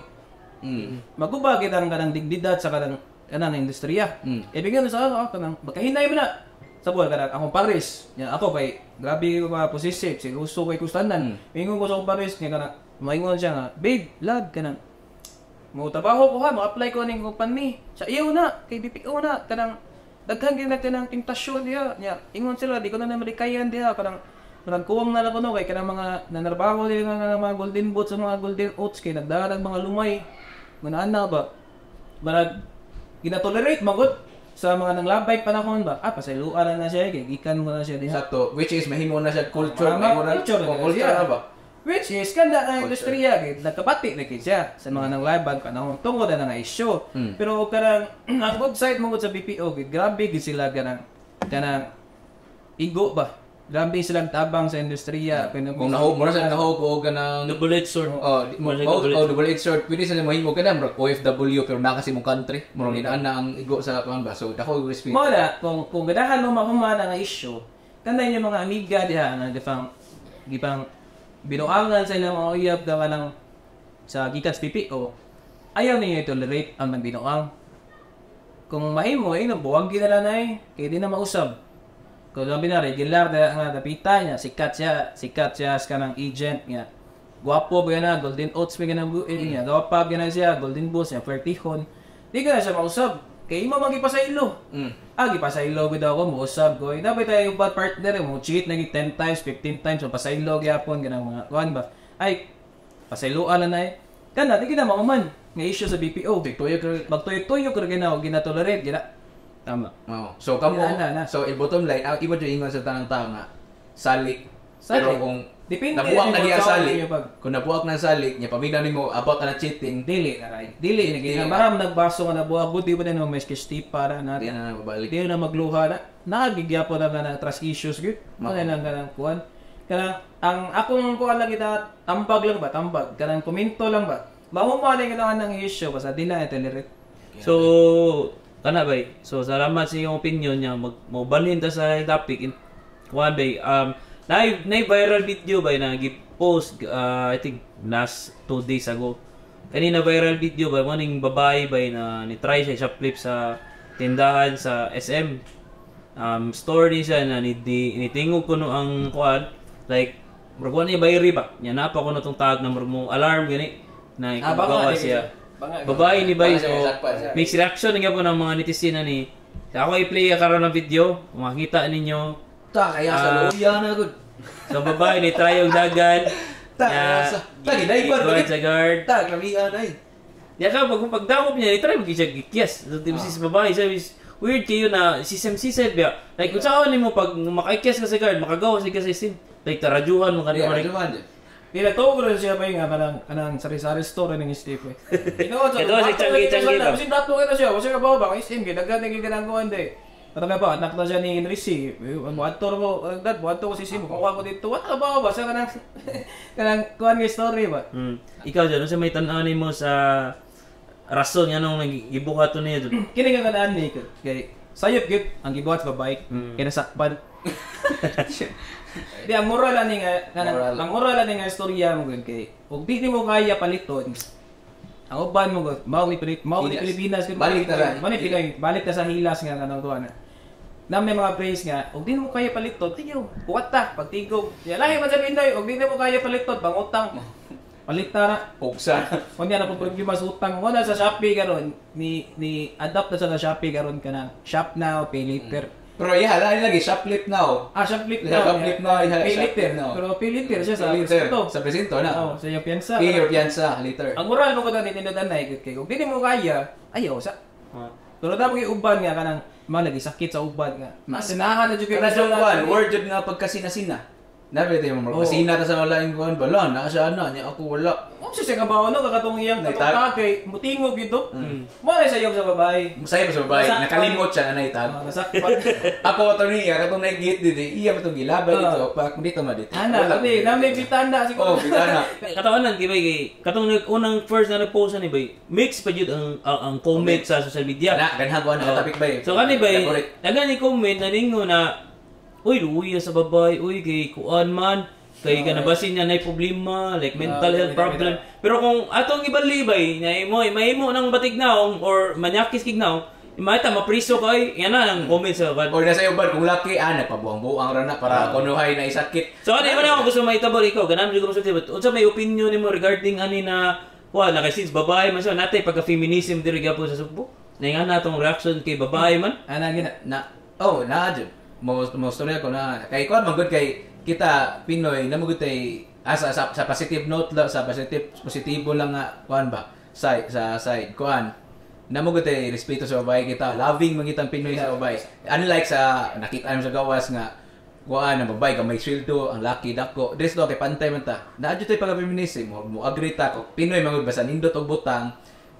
magubagit ang kanang digdidad sa kanang industriya ibigay sa ako kanang makahinay mo na sa buwan kanang akong Paris nya ako kay grabe ko pa posisip siluso kay kustanan ingon ko sa akong Paris nya kanang maingon siya nga babe lag kanang mo trabaho ko ha mo-apply ko ning company sa iyo na kay BPO na kanang daghan gyud natin ang tentasyon diha nya ingon sila di ko na malikayan diha kanang kuwang na lang kuno kay kanang mga nanarbaho diha nga mga golden boots sa mga golden oats kay nagdarag mga lumay Muna ba? Marag ginatolerate magud sa mga nanglabay panahon ba? Pasayloan na siya kay gikan mo na siya diha. Sakto, which is mahimo na siya culture, Mga mahimo na culture na culture siya. na ba? Which is kanda na industriya gid nagkapati na gid siya sa mga nanglabay panahon tungod na nga issue. Pero karang ang website mo sa BPO gid grabe gid sila kanang igo ba? Grabe silang tabang sa industriya. Kung nahog mo na sa nahog o ganang Double-edged sword. double-edged sword, pwede sila mahimo ka na, OFW, pero nakasi mong country. Murang inaan na ang igo sa kuan ba. So, dako respect. Mo na, kung ganahan mo mahuman ang issue, kanday yung mga amiga diha na gipang binuangan sa ilang mga uyab gawa ng sa gikas PPO, ayaw ninyo i-tolerate ang nagbinuang. Kung mahimo, buwag ginala na kaya di na mausab. Kung sabi na, regular na nga napita niya, sikat siya sa kanang agent niya. Guwapo ba na, golden oats ba na buin niya, gawapab na siya, golden bulls niya, fertihon. Di ka na siya mausab. Kaya imo magipasaylo. Gipasaylo ko daw ako, mausab ko. Dapat tayo yung bad partner, mo cheat na 10 times, 15 times, pasaylo gyapon ganang mga kuan ba. Ay, pasayloan na Kana, di ka na mauman. Nga issue sa BPO. Magtuyo-tuyo ka rin na, ginatolerate, gina. Tama. So kamo, na. so bottom line, ang iba yung ingon sa tanang tao nga, salik. Pero kung depende nabuwak na rin niya kung salik, saan pag- kung nabuwak na salik, niya pamina nimo about na cheating, Dili na kay. Dili na gina. Maram nagbaso nga nabuha gud di ba na mas kisti para na. di na babalik. Di na magluha na. Nagigyapo na nga trust issues gud. Ano lang kanang kuan. Kana ang akong kuan lang kita tambag lang ba? Tambag. Kanang komento lang ba? Mahuman na kita ng issue basta di na tolerate. So, kana bay. So, salamat sa iyong opinion niya. Magbalhin ta sa topic. One bay. Na viral video bay na gi-post I think last 2 days ago. Kanina viral video bay maning babae bay na ni-try siya shoplift sa tindahan sa SM. Story siya na nitingog ko no ang kuan like murag ni bayri ba. Nya napa ko na tong tag na mo alarm gani na ikaw siya. Babae ni Bay, so mixed reaction nga po ng mga netizen na ni. Ako i-play karon ng video, makita ninyo. Kaya sa luya na gud. So babae ni try yung dagan. Giday sa guard. Grabihan ay. Ya ka pagdakop niya, i-try mo siya gikyas. So si babae sabi weird kayo na sisem ba. Like kung saan nimo pag makaikyas ka sa guard, makagawa siya sa sin. Like tarajuhan mo kanimo. Pinagtuo ko rin siya ba yung kanang sari-sari store ng Steve. Ito si Changi ba? Kasi dato ka na siya. Kasi kabawa ba? Kasi dagan na giganang ko hindi. Patang ba? Anak na siya ni Enrique. Buhator ko. Buhator ko si Sim. Kukuha ko dito. Wala kabawa ba? Sa kanang kuhan ng story ba? Ikaw dyan, sa may tananin mo sa rason nga nung nag-ibuhat to niya doon. Kini nga kanaan ni kay sayop gid ang gibuhat sa babae. Kaya nasakpan. Di ang moral ani nga istorya mo gud kay ug di mo kaya paliton. Ang uban mo gud mao ni Pilipinas gud Balik ta sa hilas nga kanang tuwa na. Na may mga phrase nga ug di mo kaya paliton tiyo buhat ta pagtigog. Ya lahi man sa Pinay ug di mo kaya paliton pangutang. Palit na pugsa. Kunya na problema sa utang mo na sa Shopee karon ni adapt na sa Shopee karon kana shop now pay later. Pero hala lagi shoplift now. Shoplift Shoplift now, pay shoplift later. now. Pero pay later siya sa Later, presinto. sa presinto na. Oo, sa iyong piyansa. Pay your piyansa later. Ang moral mo ko dani tinudan na ikot kay kung dili mo kaya, ayaw sa. Pero dapat yung uban nga kanang malagi sakit sa uban nga. Masinahan na jud kay Kana sa word jud nga pagkasina-sina. Nabi tayo mo kasina ta sa malaing kuan bala na siya niya ako wala. Siya nga ba ano kakatong iyang katong kay mutingog gito. Mo na sa sa babae. Masaya pa sa babae, nakalimot siya na naitag. Nasakpan. Ako to niya, katong nagigit dito, iya mo itong gilabay dito, pak dito ma dito. Ana, kasi namin bitanda siguro. Oh, bitana. Katawanan di ba katong unang first na nag-post ni bay mix pa jud ang comment sa social media. Na ganhan ko na topic ba. So kani bay dagan ni comment na ningo na uy luya sa babay, uy kay kuan man kay ganabasin niya na problema like mental health problem. Pero kung atong ibalibay na mahimo nang batignaw or manyakis kignaw, imata mapriso kay yan na ang comment sa Or nasa uban kung laki nagpabuang-buang ra na para kunuhay na isakit. So ano man ako gusto maitabor ikaw ganan jud ko sa tibet. Unsa may opinion nimo regarding ani na na kay since babae man siya natay pagka-feminism diri gyapon sa Sugbo. Naingan natong reaction kay babae man. Ana gina Na jud. Most ko na kay kuan magud kay kita Pinoy namugod tay sa positive note lang sa positibo lang nga kuan ba side kuan. Namo gute respeto sa babae kita, loving mangitang Pinoy sa babae. Unlike sa nakita mo sa gawas nga kuan ang babae ka may sweldo, ang laki dako. Dres do kay pantay man ta. Naadyo tay pagka-feminism, mo agree ta ko Pinoy mangud basta nindot og butang,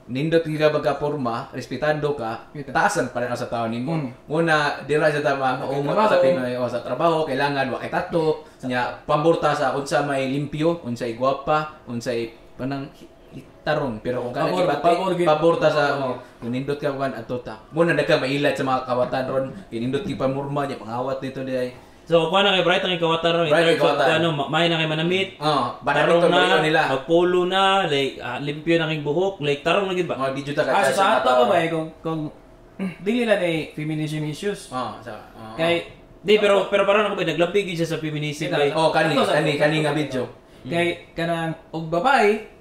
nindot ka baga porma, respetado ka, taasan pa rin sa tao nimo. Muna dira sa tama maungot sa Pinoy o sa trabaho kailangan wa kay tato, nya pamborta sa unsa may limpyo, unsay gwapa, unsay panang taron pero kung kana paborta sa kung nindot ka kan atota. Muna nagka mailat sa mga kawatan ron, nindot ki pamurma nya pangawat dito di. So, kuha na kay Bright ang ikawatan ron. Bright ikawatan. Ano, may na kay manamit. Tarong na nila. Magpolo na, like, limpyo na kay buhok. Like, tarong na gid ba? Di juta ka. Sa ato ka ba kung dili lang ay feminism issues. Pero parang ako ba, naglabig siya sa feminism. Kani nga video. Kay, kanang, og babae,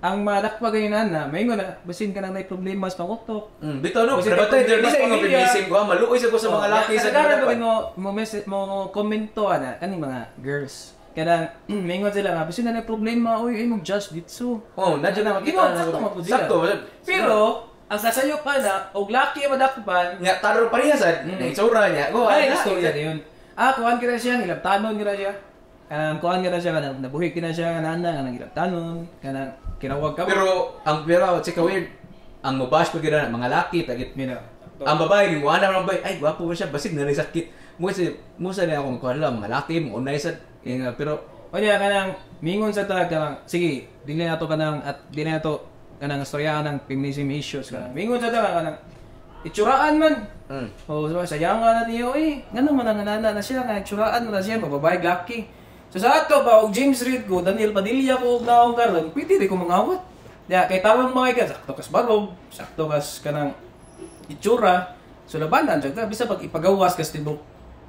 ang madakpa ganyan na, may nga na, basin ka na may problema sa panguktok. Bito no, pero batay, di sa mga feminism ko, maluoy sa ko sa mga laki sa dapat. Mo komento na, kaning mga girls. Kaya may nga sila nga, basin na may problema, uy, mo just dito. Nadyo na makita. Sakto. Pero, ang sasayok pa na, og laki madakpan, nga taro parihasan, na itsura niya. Ay, istorya na yun. Kuhan kita siya, hilabtanon kita siya. Kuhan kita siya, nabuhi kita siya, kanana, kanang hilabtanon, kanang kinawag ka. Pero check weird. Ang mabash ko gina mga laki tagit. Ang babae ni wala man bay, ay gwapo ba siya basig na sakit. Musa na akong kuan lang mga laki mo unay sad. Pero onya kanang mingon sa ta kanang sige, dili na to kanang at dili na to kanang istorya ng feminism issues kanang. Mingon sa ta kanang itsuraan man. Sayangan na niyo ngano man ang nana na siya kanang itsuraan na siya babae laki. So sa ato ba, og James Reid ko, Daniel Padilla ko, og naong karon, pwede rin ko mangawat. Kay tawag mga ikan, sakto kas barog, sakto kas kanang itsura. So labanan, bisa pag ipagawas kas tibok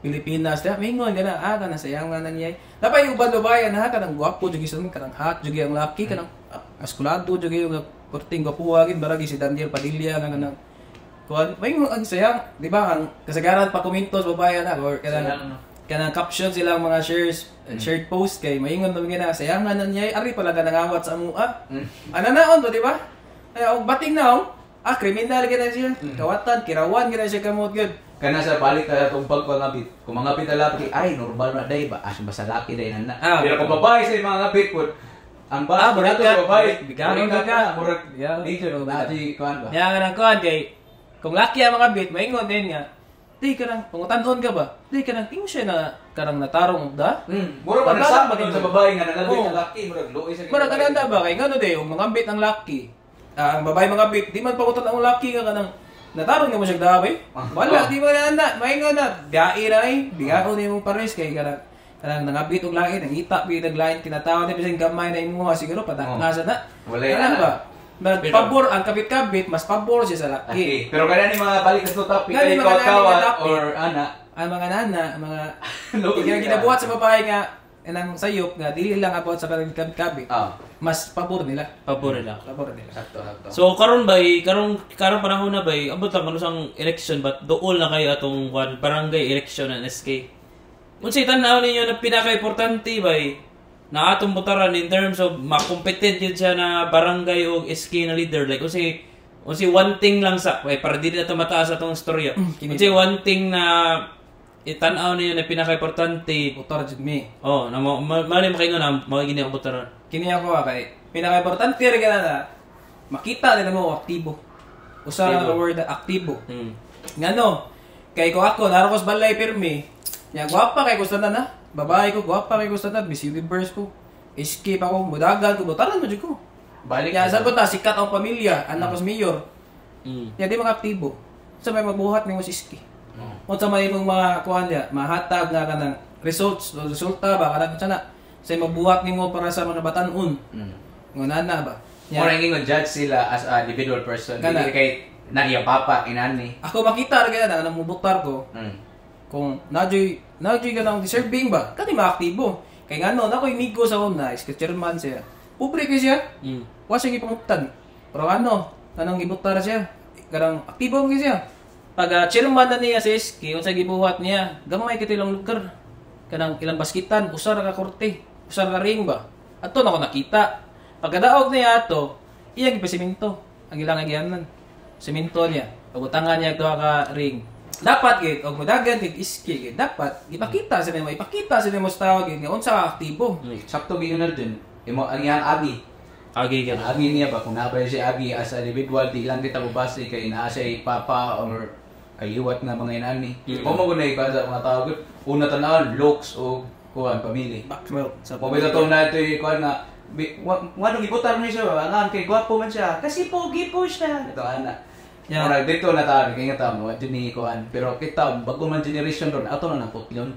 Pilipinas, mingon ka na, kanang sayangan na niya. Dapat yung babae, kanang gwapo, kanang hot, ang laki, kanang askulado, yung kurting gwapuwagin, baragi si Daniel Padilla, kanang mingon ang sayang, di ba, ang kasagaran pa komento sa babae na, or kanang caption silang mga shared post kay maingon daw gina sayangan na niya ari pala ka nangawat sa amua. Naon to di ba? Ay og bating naon, kriminal gina siya. Kawatan kirawan gina siya kamot gud. Kana sa balik ta tong pagpangabit. Kung mga ngabit ala ay normal na day ba as basa laki day na. Pero kung babae sa mga ngabit pud ang murag sa babae bigaron ka murag dito ati kuan ba. Kanang kuan kay kung laki ang mga bit maingon din nga di ka nang pangutan-on ka ba? Di ka nang tingin siya na karang natarong da? Mura pa nagsama sa babae nga nangabit ang laki, murag luoy sa murag kananda ba? Kaya nga no de, yung mangabit ang laki, ang babae mangabit, di man pangutan ang laki ka kanang natarong nga mo siya dabay? Wala, di mo na anda, maingon na, gai na bigaon na yung pares kay kanang nangabit og laki, nangita, naglain, kinatawa na bisang gamay na imuha, siguro patangasa na. Wala ba? Pabor ang kabit-kabit, mas pabor siya sa laki. Pero kaya ni mga balik sa topic kay kawa or ana, ang mga nana, mga ginabuhat sa babae nga nang sayop nga dili lang about sa kabit-kabit. Mas pabor nila. Pabor nila. Sakto. So karon panahon na bay, abot lang ano sang election but dool na kayo atong barangay election ng SK. Unsay tan-aw ninyo na pinaka-importante bay na atong butaran in terms of makompetent yun siya na barangay o SK na leader like kasi one thing lang sa para di na ito mataas atong storya kasi one thing na itanaw niyo na pinaka-importante butar jud mi na mali makaingon na magiging ang butaran kini ako kay pinaka-importante rin na makita nila mo aktibo usa na word aktibo ngano kay ko ako naro ko sa balay pirmi nya gwapa kay gusto na babae ko, gwapa kay gusto na, Miss Universe ko. Escape ako, mudagan ko, butaran mo dyan ko. Balik kaya sabi ko sikat ang pamilya, anak ko sa mayor. Kaya di mga aktibo. Sa may magbuhat ng musiski. Kung sa may mga kuhan niya, mahatag nga ka ng resulta ba, kanang sana. Sa magbuhat ninyo para sa mga batanon. Ngunana ba? Mura yung judge sila as a individual person. Hindi kay nariya papa, inani. Ako makita rin kaya na mubutar ko. Kung nadyoy ka lang deserving ba? Kani maaktibo. Kaya nga no, nako'y amigo sa una, chairman siya. Pobre ka siya. Wa siya ipangutan. Pero kanang ibutar siya. Kanang aktibo ka siya. Pag chairman na niya sa SK, kung sa gibuhat niya, gamay kita ilang lugar. Kanang ilang baskitan, usar ka korte, usar ka ring ba? Ato na ko nakita. Pagkadaog niya ato, iya gipasimento. Ang ilang gihanan. Simento niya. Pagutangan niya ito ka ring. Dapat gid og modagan gid iski gid dapat ipakita sa nimo sa tao gid nga unsa aktibo. Sakto gyud na din. Imo ang iyang agi. Agi ka. Agi niya ba kung nabay si agi as a individual di lang kita mabase kay naa siya papa or kaliwat nga mga inani. Mo mo gunay pa sa mga tao gud. Una tanawon looks o kuan pamilya. Sa Mo bitaw na ito kuan nga wano gibutar ni siya angan kay gwapo man siya kasi pogi po siya. Ito ana. Yeah. Ora dito na tayo kay nga mo dinhi kuan pero kita bago man generation ron ato na naputyon.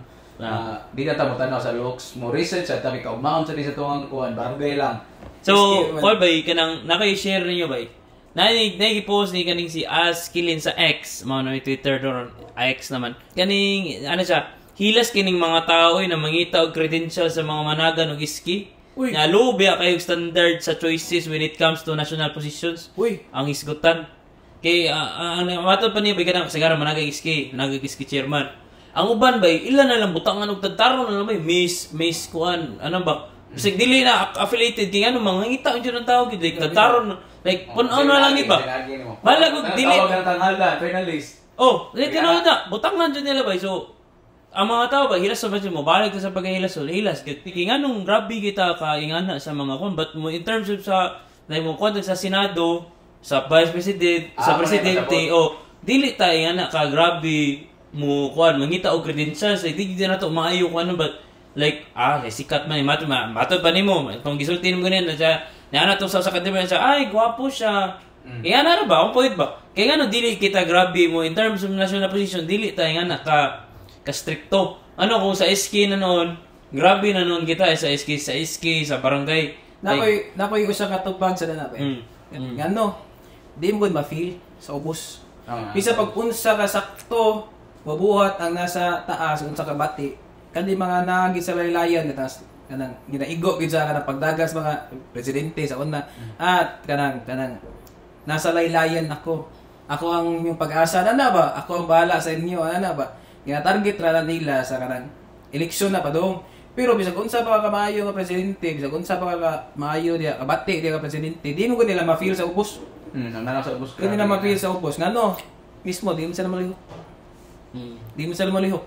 Di na ta mo tanaw sa looks mo research at tabi ka umaon sa tuwang kuan barangay lang. So, Paul bay kanang naka-share niyo bay. Nai-post ni kaning si Askilin sa X, mao na Twitter doon X naman. Kaning ano siya, hilas kining mga tao na mangita og credentials sa mga managan og iski. Nga lubi kayo standard sa choices when it comes to national positions. Ang isgutan. Kay ang matod pa niya bigyan ng sigara managag-iski chairman. Ang uban bay ilan na lang butangan og tagtaron na lang bay miss kuan ano ba? Sig dili na affiliated kay ano mangita unsa nang tawag gid tagtaron like puno na lang iba. Balag og dili tawag ang tanghalan finalist. Oh, tinuod na butangan jud nila bay so ang mga tao ba hilas sa budget mo balik sa paghilas so hilas gid kay nganong grabe kita ka ingana sa mga kon but mo in terms of sa like mo kon sa Senado sa Vice President, sa Presidente, dili tayo nga ka grabe mo kuan mangita og credentials ay di na to maayo kuan but like sikat man matod pa nimo kung gisulti mo ganin na siya na to sa academy siya ay gwapo siya kaya na ba point ba kaya nga dili kita grabe mo in terms of national position dili tayo nga ka stricto ano kung sa SK na noon grabe na noon kita sa SK sa barangay nakoy usa ka tubag sa nanapay ngano di mo ma-feel sa ubos. Bisa pag unsa ka sakto, mabuhat ang nasa taas, unsa ka bati, kandi mga nagi sa laylayan, kanang ginaigo gid sa kanang pagdagas mga presidente sa una, at kanang nasa laylayan ako. Ako ang yung pag-asa na ba? Ako ang bahala sa inyo, na ba? Gina-target ra nila sa kanang eleksyon na pa dong. Pero bisag unsa pa ka maayo nga presidente, bisag unsa pa ka maayo dia kabati dia ka presidente, di mo gud nila ma-feel sa ubos. Nana sa ubos. Hindi na ma-feel sa ubos. Ngano? Mismo, di mo sila malihok. Di mo sila malihok.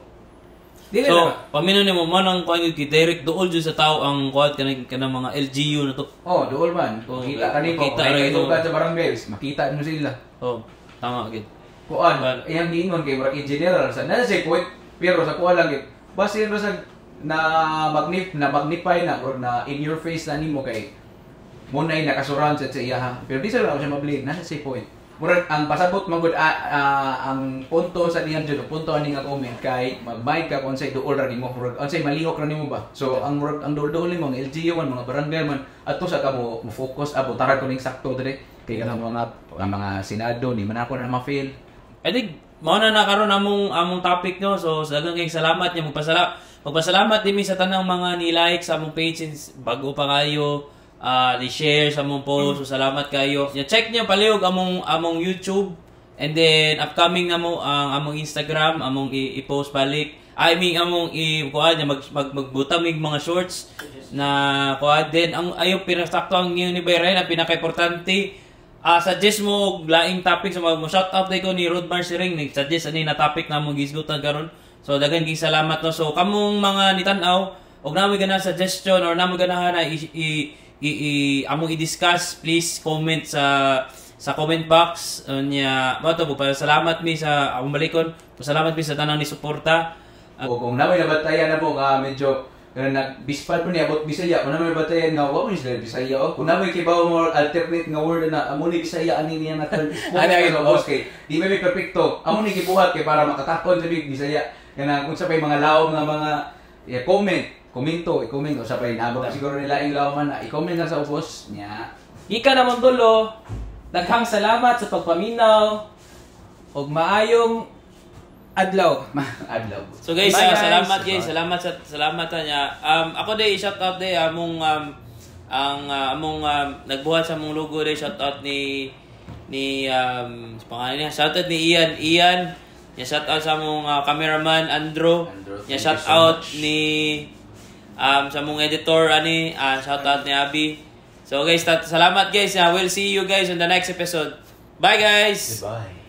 So, pamino ni mo manang kuan yung direct dool jud sa tao ang kuan kanang mga LGU na to. Dool man. Kita kanimo. Kita sa barangays, makita mo sila. Tama gid. Kuan, iyang giingon kay murag general sa nasa say point pero sa kuan lang gid. Base ro sa na magnify na or na in your face na nimo kay muna ay nakasurround sa iya ha. Pero di sa lang siya mabli nasa say point. Murag ang pasabot magud ang punto sa niya jud punto ani nga comment kay mag-mind ka kung say duol ra nimo murag unsay malihok ra nimo ba. So ang murag ang duol nimo ang LGU man mga barangay man adto sa ka mo focus abo tara ko ning sakto dire kay kanang mga senado ni man ako na ma-feel. I think mao na nakaron among topic no. So daghang kay salamat niya magpasalamat din mi sa tanang mga ni-like sa among page bago pa kayo i-share sa among post. So salamat kayo. Check niyo palihog among YouTube and then upcoming na mo ang among Instagram among i-post balik. I mean among kuan magbutang mig mga shorts na kuan din ang ayo pinasakto ang ni Bayray na pinaka-importante. Suggest mo og laing topic sa mo shout out ko ni Rodmar Siring ni suggest ani na topic na mong gisgutan karon. So daghan kay salamat no. So kamong mga nitan-aw og namoy gana suggestion or namoy ganahan na among i-discuss, please comment sa comment box nya mato po salamat mi sa among balikon. Salamat mi sa tanang ni suporta. Kung namoy nabatayan na mo medyo nag-bispal po niya about Bisaya, kung naman batayan nga, wala mo sila Bisaya kung naman kibaw mo alternate nga word na amo ni Bisaya, ani niya natal di may perfecto, amo ni gibuhat kay para makatakon sa Bisaya kana kung sa pay mga lawom nga mga comment o sa pay nabot siguro nila ang lawom na i-comment na sa ubos niya. Ika namon dulo, daghang salamat sa pagpaminaw og maayong adlaw. So guys, salamat guys. Salamat niya. Ako day shout out day among nagbuhat sa among logo day shout out ni pangalan niya. Shout out ni Ian. Ya shout out sa among cameraman Andrew. Ya shout out ni sa among editor shout out ni Abby. So guys, salamat guys. We'll see you guys on the next episode. Bye guys! Goodbye.